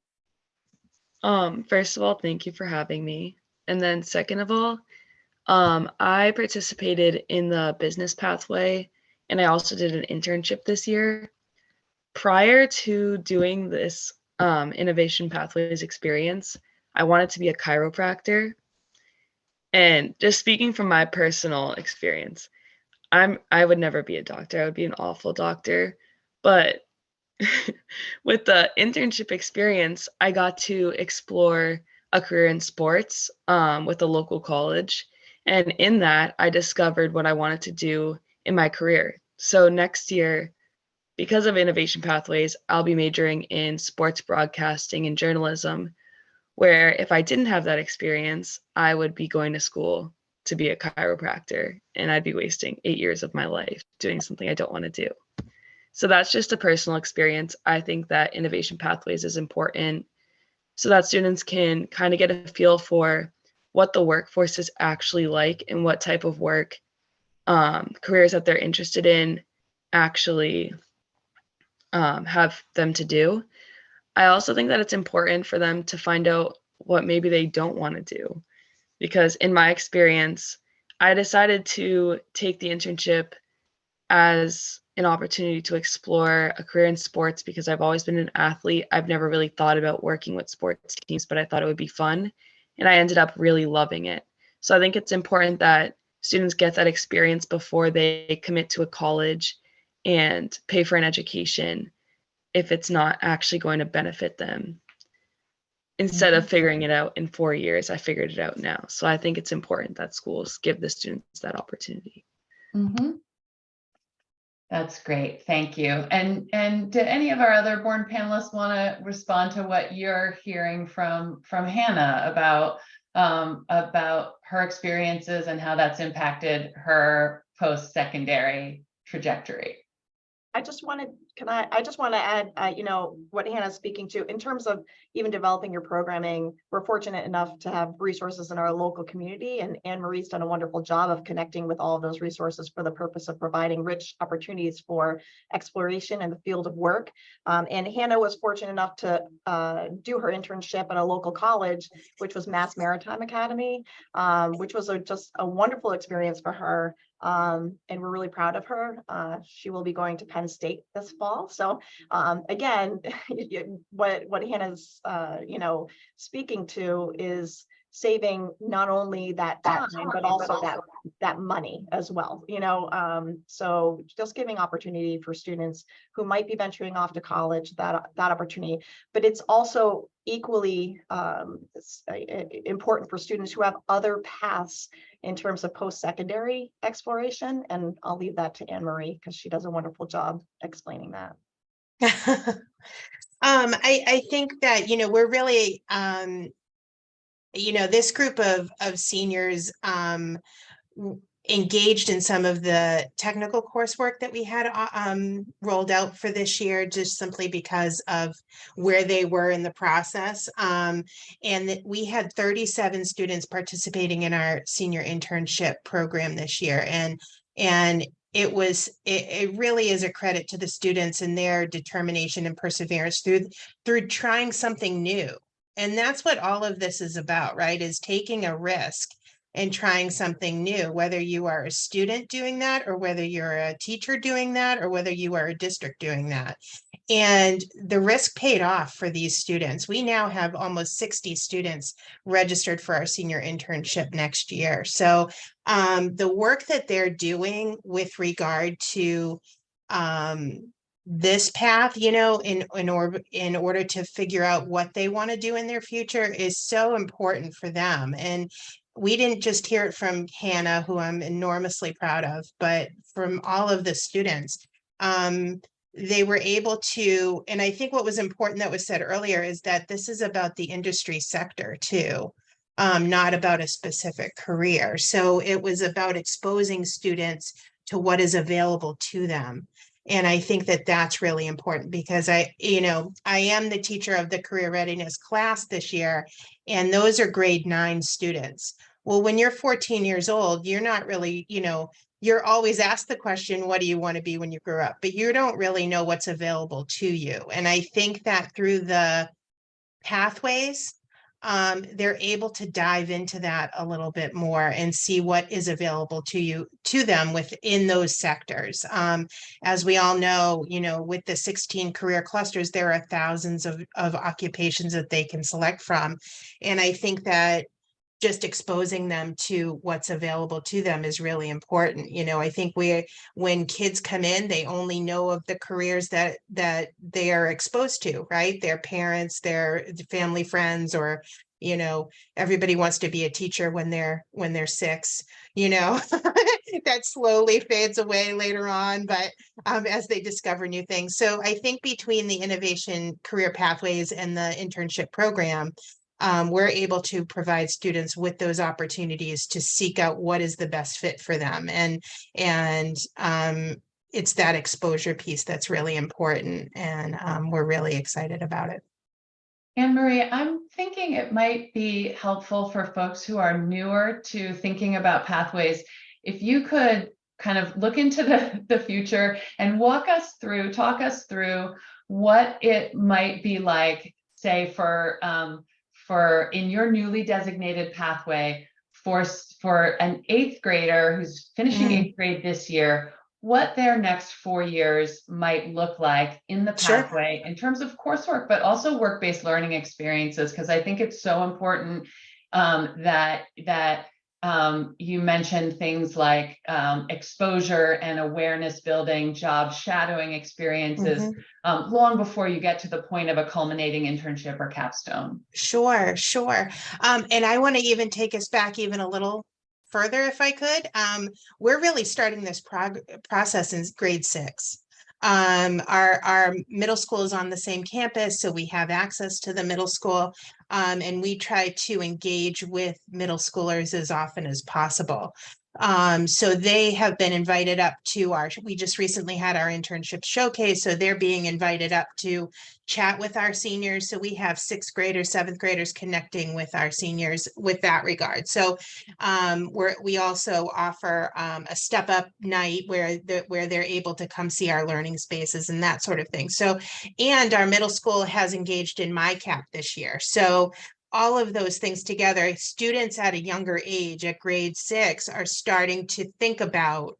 First of all, thank you for having me. And then second of all, I participated in the business pathway, and I also did an internship this year. Prior to doing this innovation pathways experience, I wanted to be a chiropractor. And just speaking from my personal experience, I would never be a doctor. I would be an awful doctor. But with the internship experience, I got to explore a career in sports with a local college. And in that, I discovered what I wanted to do in my career. So next year, because of Innovation Pathways, I'll be majoring in sports broadcasting and journalism, where if I didn't have that experience, I would be going to school to be a chiropractor, and I'd be wasting 8 years of my life doing something I don't want to do. So that's just a personal experience. I think that Innovation Pathways is important so that students can kind of get a feel for what the workforce is actually like and what type of work careers that they're interested in actually have them to do. I also think that it's important for them to find out what maybe they don't want to do. Because in my experience, I decided to take the internship as an opportunity to explore a career in sports because I've always been an athlete. I've never really thought about working with sports teams, but I thought it would be fun. And I ended up really loving it. So I think it's important that students get that experience before they commit to a college and pay for an education if it's not actually going to benefit them. Instead of figuring it out in 4 years, I figured it out now. So I think it's important that schools give the students that opportunity. Mm-hmm. That's great. Thank you. And do any of our other Bourne panelists want to respond to what you're hearing from Hannah about her experiences and how that's impacted her post-secondary trajectory? I just want to add, what Hannah's speaking to in terms of even developing your programming. We're fortunate enough to have resources in our local community, and Anne Marie's done a wonderful job of connecting with all of those resources for the purpose of providing rich opportunities for exploration in the field of work. And Hannah was fortunate enough to do her internship at a local college, which was Mass Maritime Academy, which was just a wonderful experience for her. And we're really proud of her. She will be going to Penn State this fall. So again, what Hannah's speaking to is saving not only that time, but also that money as well. So just giving opportunity for students who might be venturing off to college, that opportunity. But it's also equally important for students who have other paths in terms of post-secondary exploration. And I'll leave that to Anne Marie because she does a wonderful job explaining that. I think that, we're really, this group of seniors engaged in some of the technical coursework that we had rolled out for this year, just simply because of where they were in the process. And that we had 37 students participating in our senior internship program this year. And it really is a credit to the students and their determination and perseverance through trying something new. And that's what all of this is about, right? Is taking a risk and trying something new, whether you are a student doing that, or whether you're a teacher doing that, or whether you are a district doing that. And the risk paid off for these students. We now have almost 60 students registered for our senior internship next year. So the work that they're doing with regard to this path, you know, in order to figure out what they want to do in their future is so important for them. And we didn't just hear it from Hannah, who I'm enormously proud of, but from all of the students. They were able to, and I think what was important that was said earlier is that this is about the industry sector too, not about a specific career. So it was about exposing students to what is available to them. And I think that that's really important because I am the teacher of the career readiness class this year, and those are grade 9 students. Well, when you're 14 years old, you're not really, you're always asked the question, what do you want to be when you grow up? But you don't really know what's available to you. And I think that through the pathways, they're able to dive into that a little bit more and see what is available to them within those sectors. As we all know, with the 16 career clusters, there are thousands of occupations that they can select from. And I think that just exposing them to what's available to them is really important. I think when kids come in, they only know of the careers that they are exposed to, right? Their parents, their family, friends, or, everybody wants to be a teacher when they're 6, that slowly fades away later on, but as they discover new things. So I think between the innovation career pathways and the internship program, we're able to provide students with those opportunities to seek out what is the best fit for them. And it's that exposure piece that's really important. And we're really excited about it. Anne Marie, I'm thinking it might be helpful for folks who are newer to thinking about pathways. If you could kind of look into the future and talk us through what it might be like, say, for in your newly designated pathway for an 8th grader who's finishing 8th grade this year, what their next 4 years might look like in the pathway in terms of coursework, but also work-based learning experiences, because I think it's so important that you mentioned things like exposure and awareness building, job shadowing experiences long before you get to the point of a culminating internship or capstone. Sure. And I want to even take us back even a little further, if I could. We're really starting this process in grade 6. Our middle school is on the same campus, so we have access to the middle school, and we try to engage with middle schoolers as often as possible. So they have been invited up to we just recently had our internship showcase, so they're being invited up to chat with our seniors. So we have 6th graders, 7th graders connecting with our seniors with that regard. So we also offer a step up night where they're able to come see our learning spaces and that sort of thing. So, and our middle school has engaged in MyCap this year. So all of those things together, students at a younger age, at grade 6, are starting to think about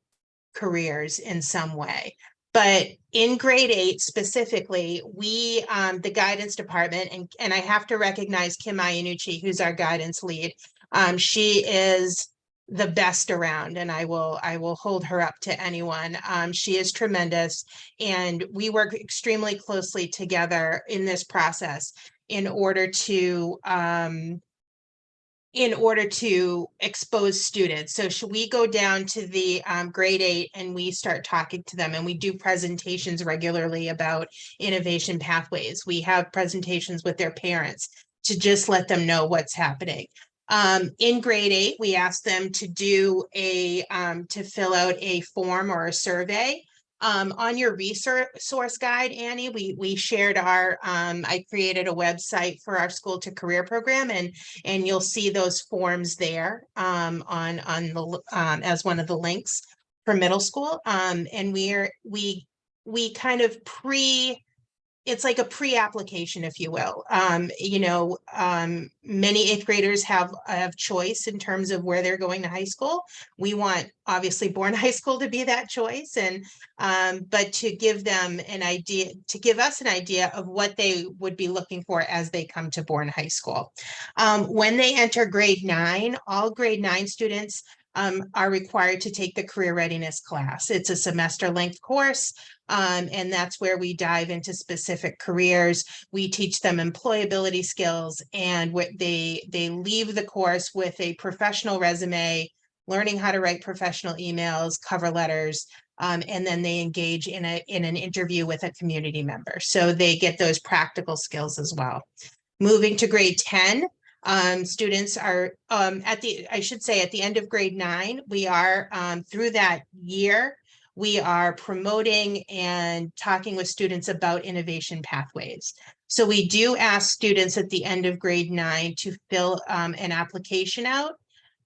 careers in some way. But in grade 8 specifically, we, the guidance department, and I have to recognize Kim Iannucci, who's our guidance lead. She is the best around, and I will hold her up to anyone. She is tremendous, and we work extremely closely together in this process in order to expose students. So should we go down to the grade 8 and we start talking to them, and we do presentations regularly about innovation pathways. We have presentations with their parents to just let them know what's happening. In grade 8, we asked them to do to fill out a form or a survey. On your resource guide, Annie, we shared I created a website for our school to career program, and you'll see those forms there on the as one of the links for middle school. And we kind of it's like a pre-application, if you will. Many 8th graders have choice in terms of where they're going to high school. We want obviously Bourne High School to be that choice, and but to give them an idea, to give us an idea of what they would be looking for as they come to Bourne High School. When they enter grade 9, all grade 9 students are required to take the career readiness class. It's a semester length course. And that's where we dive into specific careers. We teach them employability skills, and they leave the course with a professional resume, learning how to write professional emails, cover letters, and then they engage in an interview with a community member. So they get those practical skills as well. Moving to grade 10, students are at the end of grade 9, we are through that year, we are promoting and talking with students about innovation pathways. So we do ask students at the end of grade 9 to fill an application out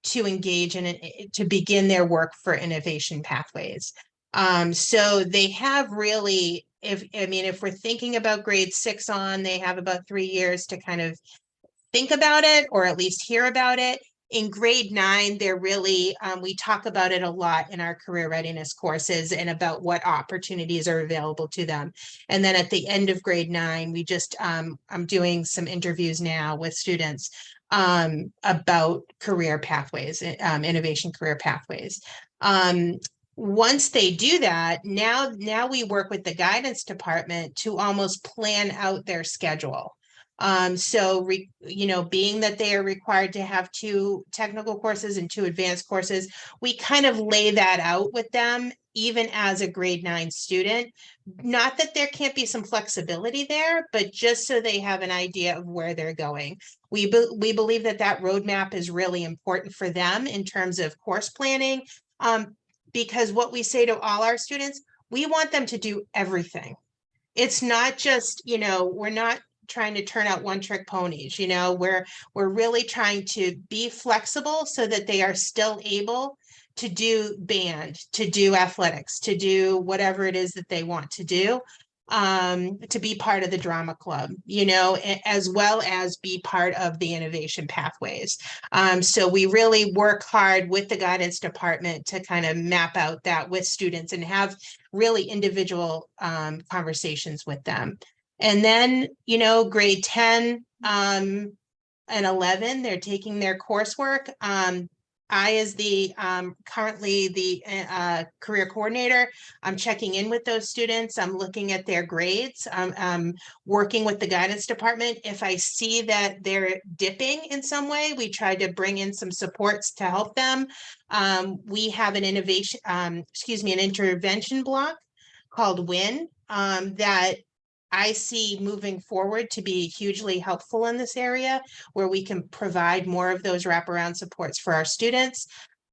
to engage in it, to begin their work for innovation pathways. So they have really, if we're thinking about grade 6 on, they have about 3 years to kind of think about it, or at least hear about it. In grade 9, they're really, we talk about it a lot in our career readiness courses and about what opportunities are available to them. And then at the end of grade 9, we just, I'm doing some interviews now with students about career pathways, innovation career pathways. Once they do that, now we work with the guidance department to almost plan out their schedule. Being that they are required to have 2 technical courses and 2 advanced courses, we kind of lay that out with them, even as a grade 9 student. Not that there can't be some flexibility there, but just so they have an idea of where they're going. We believe that roadmap is really important for them in terms of course planning, because what we say to all our students, we want them to do everything. It's not just, we're not trying to turn out one-trick ponies. We're really trying to be flexible so that they are still able to do band, to do athletics, to do whatever it is that they want to do, to be part of the drama club, as well as be part of the innovation pathways. So we really work hard with the guidance department to kind of map out that with students and have really individual conversations with them. And then, grade 10 and 11, they're taking their coursework. I, as the currently the career coordinator, I'm checking in with those students. I'm looking at their grades. I'm working with the guidance department. If I see that they're dipping in some way, we try to bring in some supports to help them. We have an an intervention block called WIN that I see moving forward to be hugely helpful in this area, where we can provide more of those wraparound supports for our students.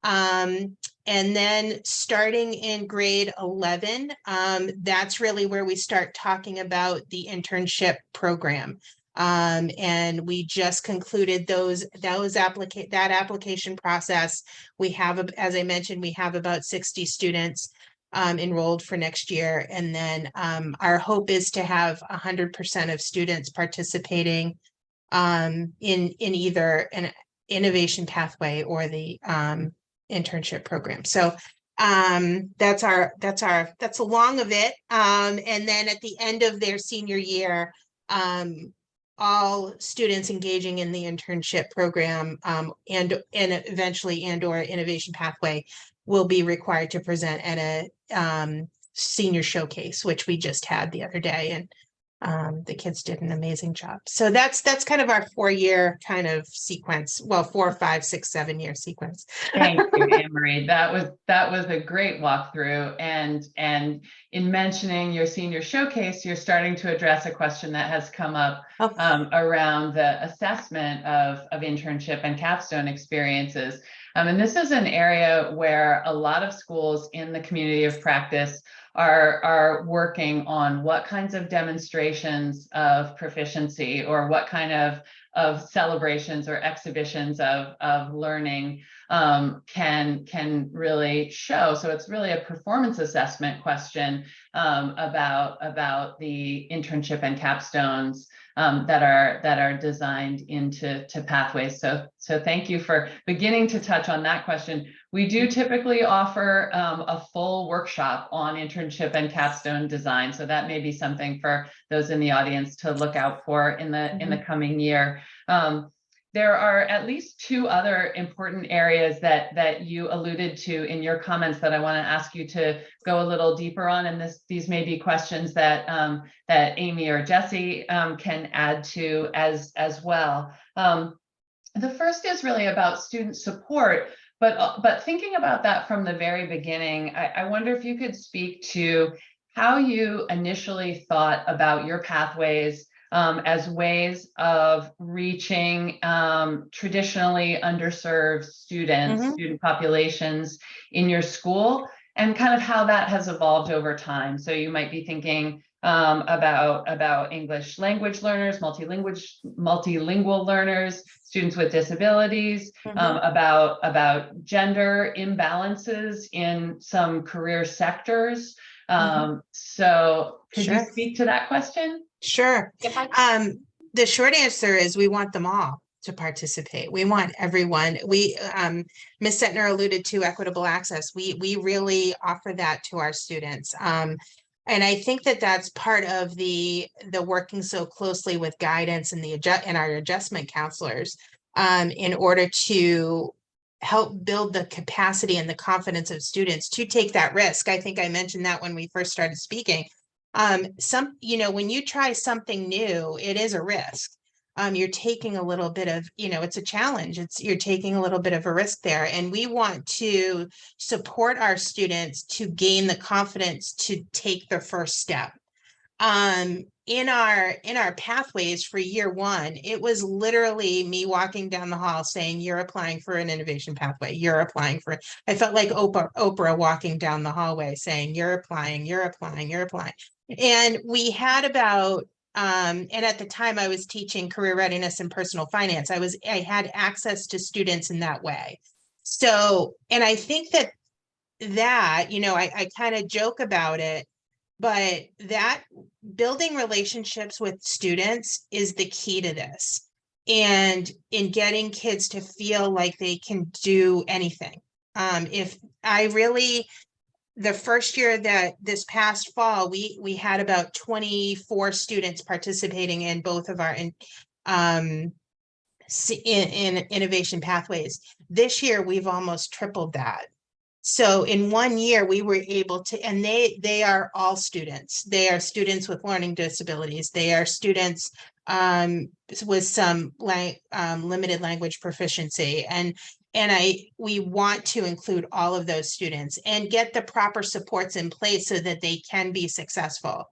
And then starting in grade 11, that's really where we start talking about the internship program. And we just concluded that application process. We have, as I mentioned, we have about 60 students enrolled for next year. And then our hope is to have 100% of students participating in either an innovation pathway or the internship program. So that's the long of it. And then at the end of their senior year, all students engaging in the internship program and eventually or innovation pathway will be required to present at a senior showcase, which we just had the other day. And The kids did an amazing job. So that's kind of our 4-year kind of sequence. Well, 4, 5, 6, 7-year sequence. Thank you, Anne Marie. That was a great walkthrough. And in mentioning your senior showcase, you're starting to address a question that has come up Oh. around the assessment of internship and capstone experiences. And this is an area where a lot of schools in the community of practice are working on what kinds of demonstrations of proficiency or what kind of celebrations or exhibitions of learning can really show. So it's really a performance assessment question about the internship and capstones that are designed into pathways. So thank you for beginning to touch on that question. We do typically offer a full workshop on internship and capstone design. So that may be something for those in the audience to look out for in the coming year. There are at least 2 other important areas that you alluded to in your comments that I want to ask you to go a little deeper on. And these may be questions that that Amy or Jesse can add to as well. The first is really about student support, but thinking about that from the very beginning, I wonder if you could speak to how you initially thought about your pathways as ways of reaching traditionally underserved students, student populations in your school, and kind of how that has evolved over time. So you might be thinking about English language learners, multilingual learners, students with disabilities, about gender imbalances in some career sectors. So could you speak to that question? Sure. The short answer is we want them all to participate. We want everyone. Ms. Setner alluded to equitable access. We really offer that to our students. And I think that that's part of the working so closely with guidance and our adjustment counselors in order to help build the capacity and the confidence of students to take that risk. I think I mentioned that when we first started speaking. When you try something new, it is a risk. You're taking a little bit of, it's a challenge. You're taking a little bit of a risk there. And we want to support our students to gain the confidence to take the first step. In our pathways for year 1, it was literally me walking down the hall saying, you're applying for an innovation pathway. You're applying for it. I felt like Oprah walking down the hallway saying, you're applying, you're applying, you're applying. And we had about, and at the time I was teaching career readiness and personal finance. I had access to students in that way. So, and I think that, I kind of joke about it, but that building relationships with students is the key to this. And in getting kids to feel like they can do anything. The first year that this past fall, we had about 24 students participating in both of our in innovation pathways. This year, we've almost tripled that. So in 1 year, we were able to, and they are all students. They are students with learning disabilities. They are students with some limited language proficiency. And we want to include all of those students and get the proper supports in place so that they can be successful.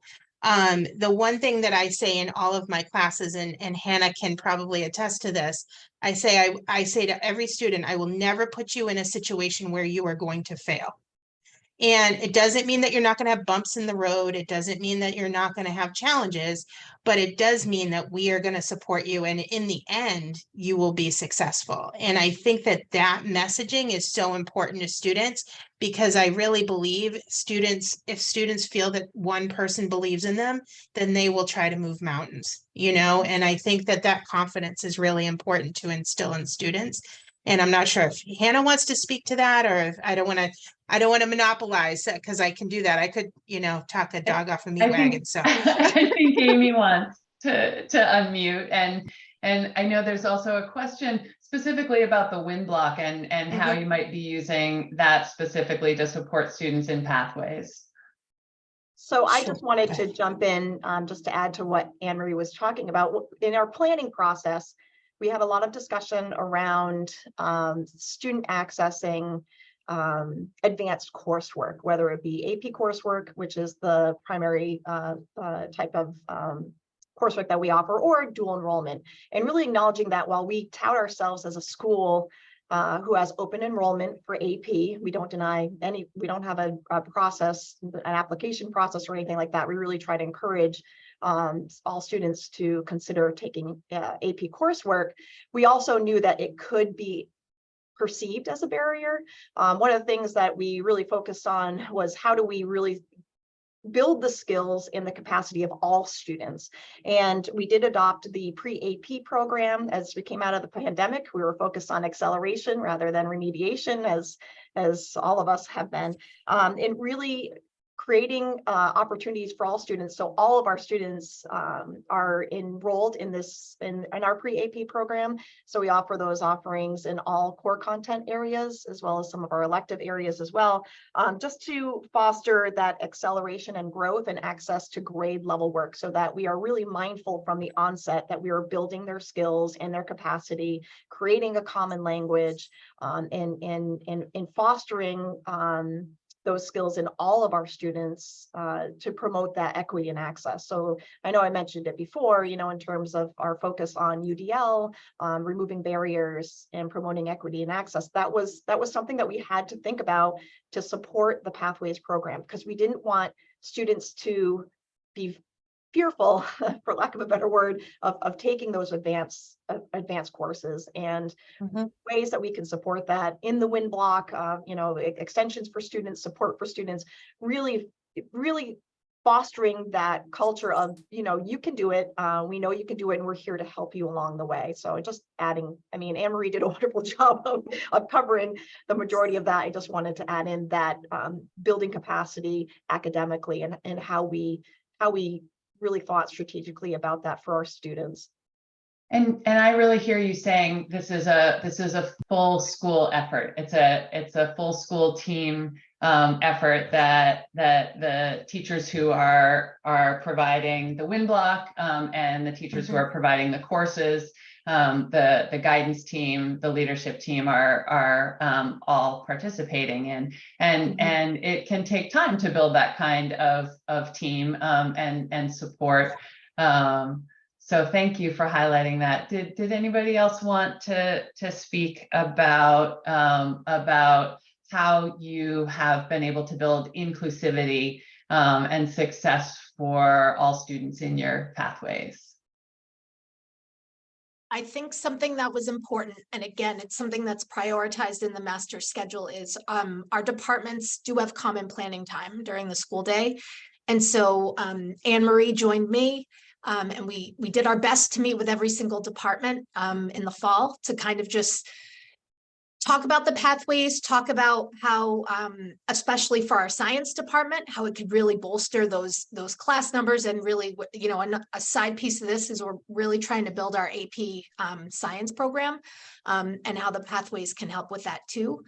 The one thing that I say in all of my classes, and Hannah can probably attest to this, I say to every student, I will never put you in a situation where you are going to fail. And it doesn't mean that you're not going to have bumps in the road. It doesn't mean that you're not going to have challenges, but it does mean that we are going to support you. And in the end, you will be successful. And I think that messaging is so important to students, because I really believe if students feel that one person believes in them, then they will try to move mountains, and I think that confidence is really important to instill in students. And I'm not sure if Hannah wants to speak to that, or if I don't want to monopolize that, because I can do that. I could, talk a dog off a meat wagon. So I think Amy wants to unmute, and I know there's also a question specifically about the WIN block and how you might be using that specifically to support students in pathways. So I Sure. just wanted to jump in, just to add to what Anne Marie was talking about. In our planning process, we have a lot of discussion around student accessing advanced coursework, whether it be AP coursework, which is the primary type of coursework that we offer, or dual enrollment, and really acknowledging that while we tout ourselves as a school who has open enrollment for AP, we don't deny any, we don't have a process, an application process or anything like that. We really try to encourage all students to consider taking AP coursework. We also knew that it could be perceived as a barrier. One of the things that we really focused on was how do we really build the skills in the capacity of all students. And we did adopt the pre-AP program as we came out of the pandemic. We were focused on acceleration rather than remediation, as all of us have been, and really creating opportunities for all students. So all of our students are enrolled in this in our pre-AP program. So we offer those offerings in all core content areas, as well as some of our elective areas as well, just to foster that acceleration and growth and access to grade level work, so that we are really mindful from the onset that we are building their skills and their capacity, creating a common language, and fostering those skills in all of our students to promote that equity and access. So I know I mentioned it before, you know, in terms of our focus on UDL, removing barriers and promoting equity and access. That was something that we had to think about to support the Pathways program, because we didn't want students to be fearful, for lack of a better word, of taking those advanced courses, and ways that we can support that in the WIN block, you know, extensions for students, support for students, really fostering that culture of, you know, you can do it. We know you can do it, and we're here to help you along the way. So just adding, I mean, Anne Marie did a wonderful job of covering the majority of that. I just wanted to add in that building capacity academically, and how we really thought strategically about that for our students. And I really hear you saying this is a full school effort. It's a full school team effort that the teachers who are providing the WIN block and the teachers who are providing the courses, the guidance team, the leadership team are all participating in, and it can take time to build that kind of team and support. So thank you for highlighting that. Did anybody else want to speak about how you have been able to build inclusivity and success for all students in your pathways? I think something that was important, and again, it's something that's prioritized in the master schedule, is our departments do have common planning time during the school day. And so Anne Marie joined me, and we did our best to meet with every single department in the fall to kind of just talk about the pathways, talk about how, especially for our science department, how it could really bolster those class numbers. And really, you know, a side piece of this is we're really trying to build our AP science program, and how the pathways can help with that too.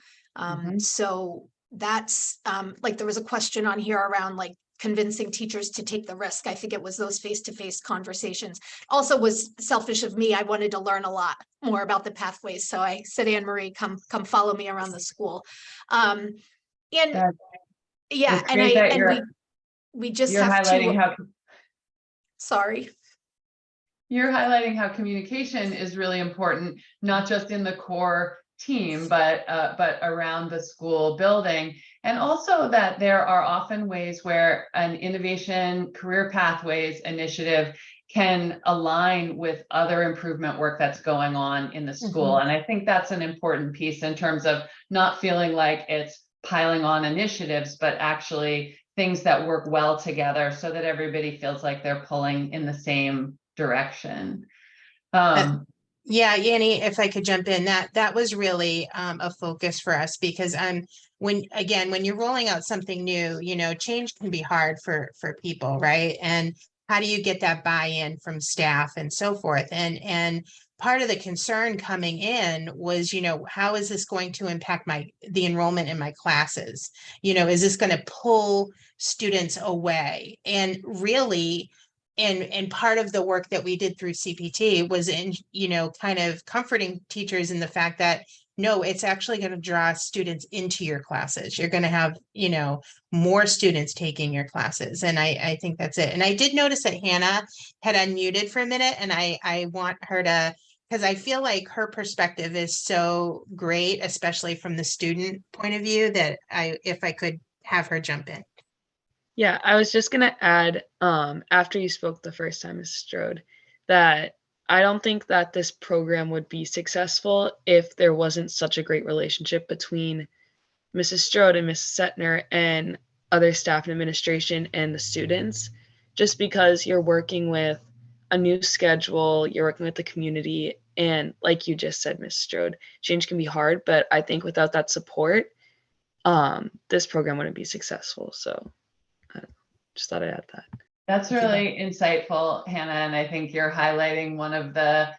So that's like, there was a question on here around like convincing teachers to take the risk. I think it was those face-to-face conversations. Also was selfish of me. I wanted to learn a lot more about the pathways. So I said, Anne Marie, come follow me around the school. And yeah, and we just you're have highlighting to, how sorry. You're highlighting how communication is really important, not just in the core team, but around the school building. And also that there are often ways where an innovation career pathways initiative can align with other improvement work that's going on in the school. And I think that's an important piece in terms of not feeling like it's piling on initiatives, but actually things that work well together so that everybody feels like they're pulling in the same direction. Yeah, Yanni, if I could jump in, that was really a focus for us, because when you're rolling out something new, you know, change can be hard for people, right? And how do you get that buy-in from staff and so forth? And part of the concern coming in was, how is this going to impact the enrollment in my classes? Is this going to pull students away? And really, and part of the work that we did through CPT was in, kind of comforting teachers in the fact that, no, it's actually going to draw students into your classes. You're going to have, more students taking your classes. And I think that's it. And I did notice that Hannah had unmuted for a minute, and I want her to, because I feel like her perspective is so great, especially from the student point of view, that if I could have her jump in. Yeah, I was just gonna add, after you spoke the first time, Mrs. Strode, that I don't think that this program would be successful if there wasn't such a great relationship between Mrs. Strode and Mrs. Setner and other staff and administration and the students, just because you're working with a new schedule, you're working with the community, and like you just said, Mrs. Strode, change can be hard, but I think without that support, this program wouldn't be successful. So I just thought I'd add that. That's really insightful, Hannah, and I think you're highlighting one of the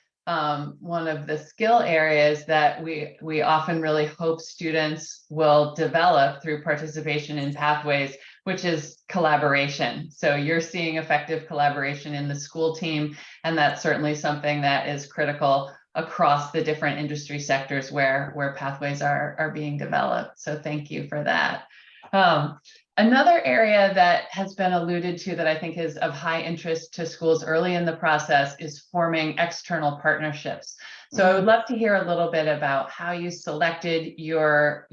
skill areas that we often really hope students will develop through participation in pathways, which is collaboration. So you're seeing effective collaboration in the school team, and that's certainly something that is critical across the different industry sectors where pathways are being developed. So thank you for that. Another area that has been alluded to that I think is of high interest to schools early in the process is forming external partnerships. So I would love to hear a little bit about how you selected your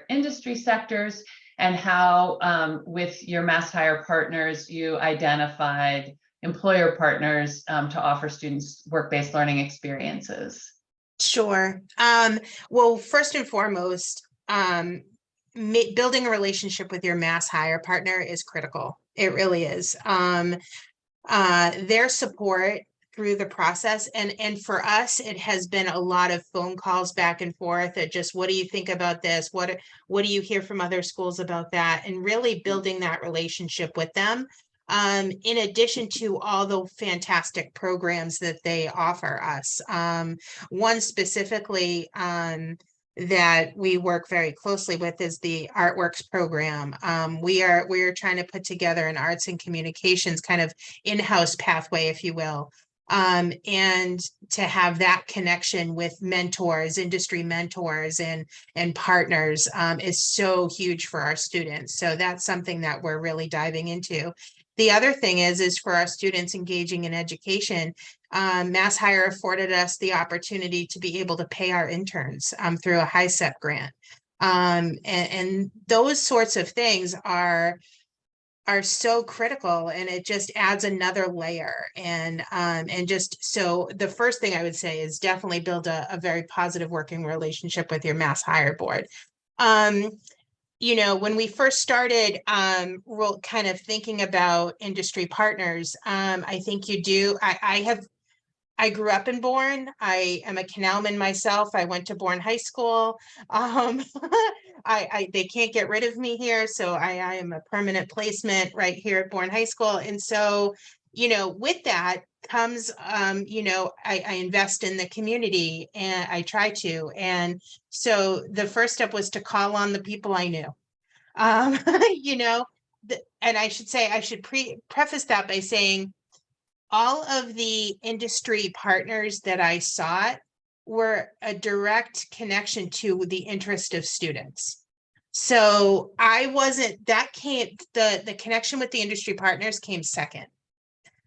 industry sectors and how with your MassHire partners, you identified employer partners to offer students work-based learning experiences. Sure. Well, first and foremost, building a relationship with your MassHire partner is critical. It really is. Their support through the process, and for us, it has been a lot of phone calls back and forth at just, what do you think about this? What do you hear from other schools about that? And really building that relationship with them. In addition to all the fantastic programs that they offer us. One specifically, that we work very closely with is the Artworks program. We are trying to put together an arts and communications kind of in-house pathway, if you will. And to have that connection with mentors, industry mentors and partners is so huge for our students. So that's something that we're really diving into. The other thing is for our students engaging in education, MassHire afforded us the opportunity to be able to pay our interns through a HiSEP grant. And those sorts of things are so critical, and it just adds another layer. And just, so the first thing I would say is definitely build a very positive working relationship with your MassHire board. When we first started kind of thinking about industry partners, I think you do. I grew up in Bourne. I am a Canalman myself. I went to Bourne High School. They can't get rid of me here, so I am a permanent placement right here at Bourne High School. And so, with that comes, I invest in the community, and I try to. And so the first step was to call on the people I knew. And I should preface that by saying, all of the industry partners that I sought were a direct connection to the interest of students. So the connection with the industry partners came second.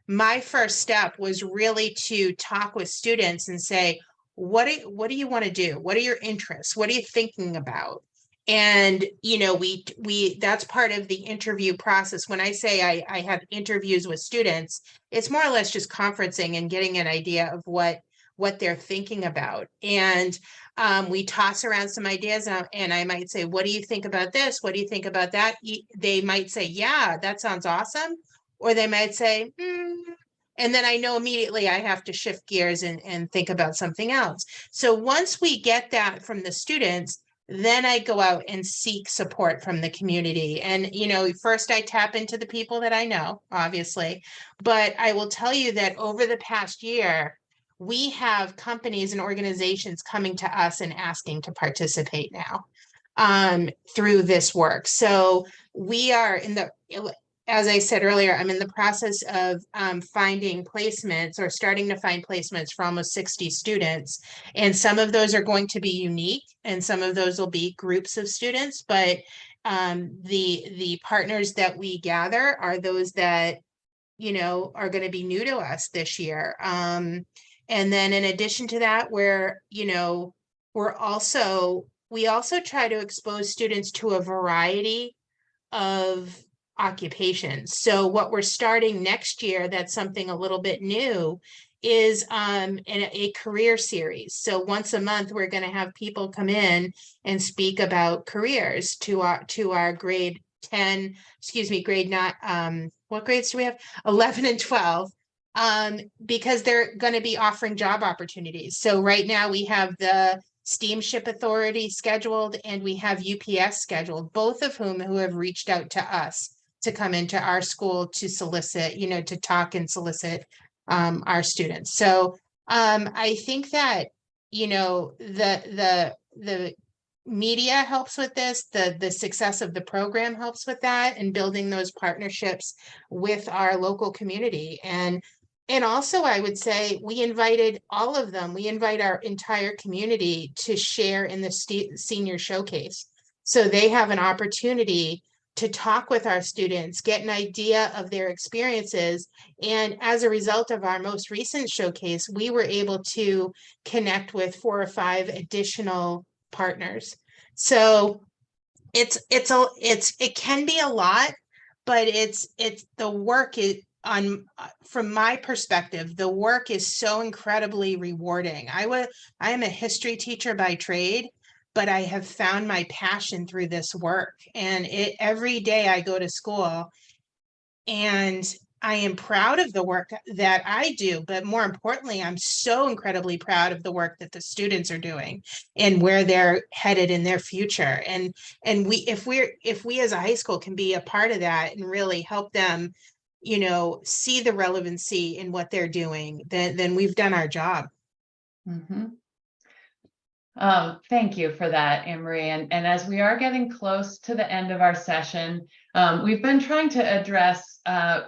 My first step was really to talk with students and say, what do you want to do? What are your interests? What are you thinking about? And, that's part of the interview process. When I say I have interviews with students, it's more or less just conferencing and getting an idea of what they're thinking about. And we toss around some ideas, and I might say, what do you think about this? What do you think about that? They might say, yeah, that sounds awesome. Or they might say, and then I know immediately I have to shift gears and think about something else. So once we get that from the students, then I go out and seek support from the community. And, first I tap into the people that I know, obviously, but I will tell you that over the past year, we have companies and organizations coming to us and asking to participate now through this work. So we are as I said earlier, I'm in the process of finding placements or starting to find placements for almost 60 students. And some of those are going to be unique and some of those will be groups of students, but the partners that we gather are those that, you know, are going to be new to us this year. And then in addition to that, you know, we also try to expose students to a variety of occupations. So what we're starting next year, that's something a little bit new, is a career series. So once a month, we're going to have people come in and speak about careers to our grade 10, grade not, what grades do we have? 11 and 12. Because they're going to be offering job opportunities. So right now we have the Steamship Authority scheduled and we have UPS scheduled, both of who have reached out to us to come into our school to solicit, you know, to talk and solicit our students. So I think that, you know, the media helps with this, the success of the program helps with that, and building those partnerships with our local community. And also, I would say we invited all of them. We invite our entire community to share in the senior showcase. So they have an opportunity to talk with our students, get an idea of their experiences. And as a result of our most recent showcase, we were able to connect with 4 or 5 additional partners. So it can be a lot, but it's the work is from my perspective, the work is so incredibly rewarding. I am a history teacher by trade, but I have found my passion through this work. And every day I go to school and I am proud of the work that I do, but more importantly, I'm so incredibly proud of the work that the students are doing and where they're headed in their future. And if we as a high school can be a part of that and really help them, you know, see the relevancy in what they're doing, then we've done our job. Mm-hmm. Thank you for that, Anne-Marie. And as we are getting close to the end of our session, we've been trying to address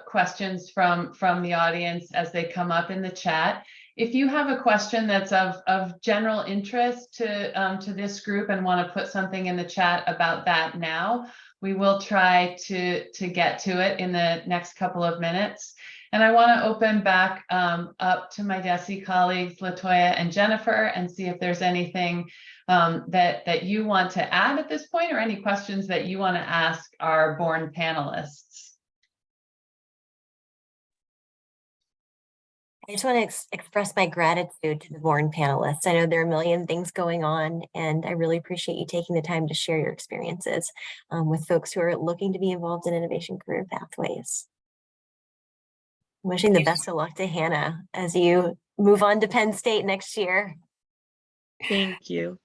questions from the audience as they come up in the chat. If you have a question that's of general interest to this group and want to put something in the chat about that now, we will try to get to it in the next couple of minutes. And I want to open back up to my DESE colleagues, Latoya and Jennifer, and see if there's anything that you want to add at this point, or any questions that you want to ask our Born panelists. I just want to express my gratitude to the Born panelists. I know there are a million things going on, and I really appreciate you taking the time to share your experiences with folks who are looking to be involved in innovation career pathways. I'm wishing the best of luck to Hannah as you move on to Penn State next year. Thank you.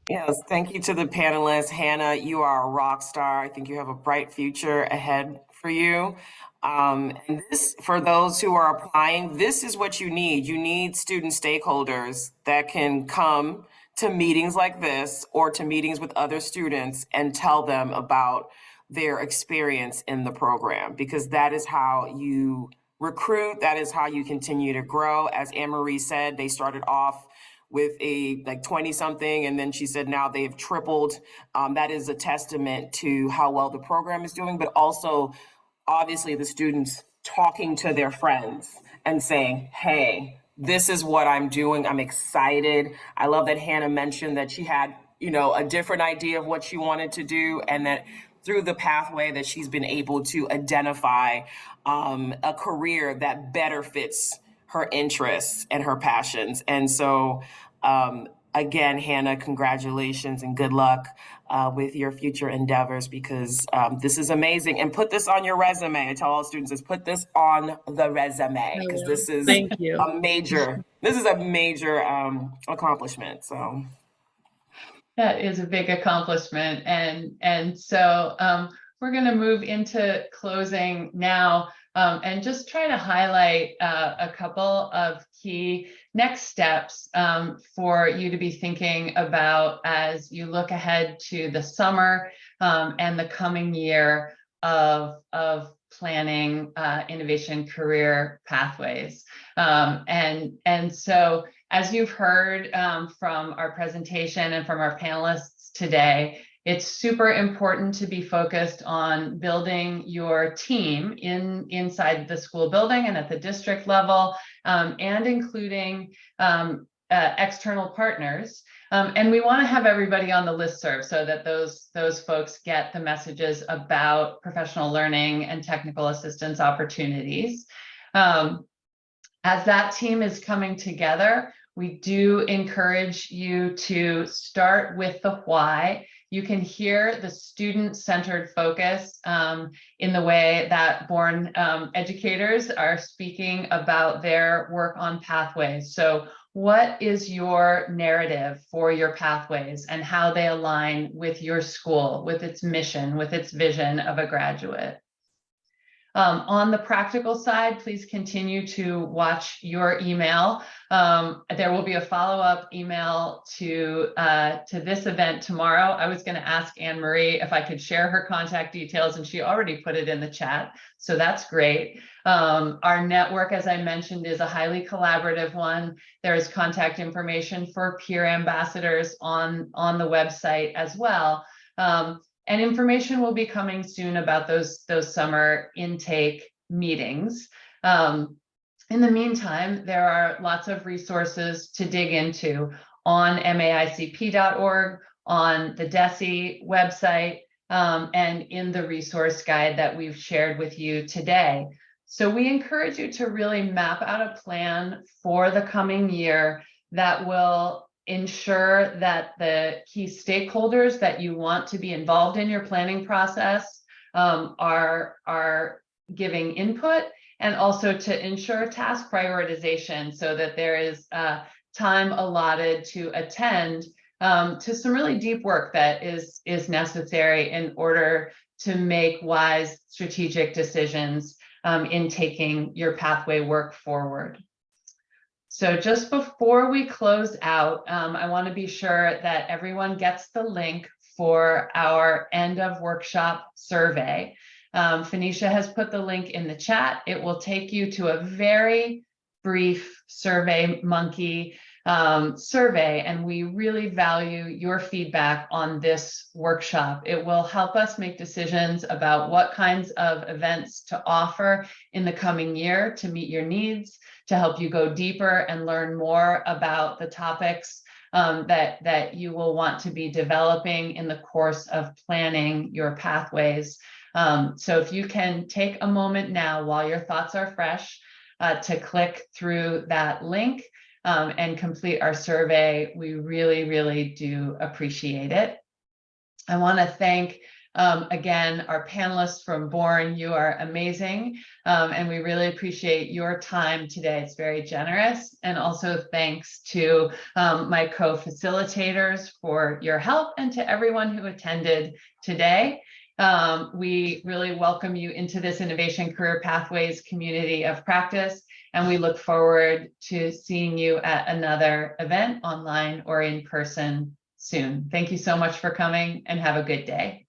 Yes, thank you to the panelists. Hannah, you are a rock star. I think you have a bright future ahead for you. And this, for those who are applying, this is what you need. You need student stakeholders that can come to meetings like this or to meetings with other students and tell them about their experience in the program, because that is how you recruit. That is how you continue to grow. As Anne-Marie said, they started off with a 20 something, and then she said now they've tripled. That is a testament to how well the program is doing, but also obviously the students talking to their friends and saying, hey, this is what I'm doing. I'm excited. I love that Hannah mentioned that she had, you know, a different idea of what she wanted to do, and that through the pathway that she's been able to identify a career that better fits her interests and her passions. And so again, Hannah, congratulations and good luck with your future endeavors, because this is amazing. And put this on your resume. I tell all students is put this on the resume, because this is Thank you. a major accomplishment. So That is a big accomplishment. And so we're going to move into closing now. and just try to highlight a couple of key next steps for you to be thinking about as you look ahead to the summer and the coming year of planning innovation career pathways. And so, as you've heard from our presentation and from our panelists today, it's super important to be focused on building your team inside the school building and at the district level, and including external partners. And we want to have everybody on the listserv so that those folks get the messages about professional learning and technical assistance opportunities. As that team is coming together, we do encourage you to start with the why. You can hear the student-centered focus in the way that Bourne educators are speaking about their work on pathways. So what is your narrative for your pathways and how they align with your school, with its mission, with its vision of a graduate? On the practical side, please continue to watch your email. There will be a follow-up email to this event tomorrow. I was going to ask Anne Marie if I could share her contact details, and she already put it in the chat, so that's great. Our network, as I mentioned, is a highly collaborative one. There is contact information for peer ambassadors on the website as well. And information will be coming soon about those summer intake meetings. In the meantime, there are lots of resources to dig into on maicp.org, on the DESE website, and in the resource guide that we've shared with you today. So we encourage you to really map out a plan for the coming year that will ensure that the key stakeholders that you want to be involved in your planning process are giving input, and also to ensure task prioritization so that there is time allotted to attend to some really deep work that is necessary in order to make wise strategic decisions in taking your pathway work forward. So just before we close out, I want to be sure that everyone gets the link for our end of workshop survey. Phoenicia has put the link in the chat. It will take you to a very brief SurveyMonkey survey, and we really value your feedback on this workshop. It will help us make decisions about what kinds of events to offer in the coming year to meet your needs, to help you go deeper and learn more about the topics that you will want to be developing in the course of planning your pathways. So if you can take a moment now while your thoughts are fresh to click through that link and complete our survey, we really, really do appreciate it. I want to thank again our panelists from Bourne. You are amazing, and we really appreciate your time today. It's very generous. And also thanks to my co-facilitators for your help, and to everyone who attended today. We really welcome you into this Innovation Career Pathways community of practice, and we look forward to seeing you at another event online or in person soon. Thank you so much for coming, and have a good day.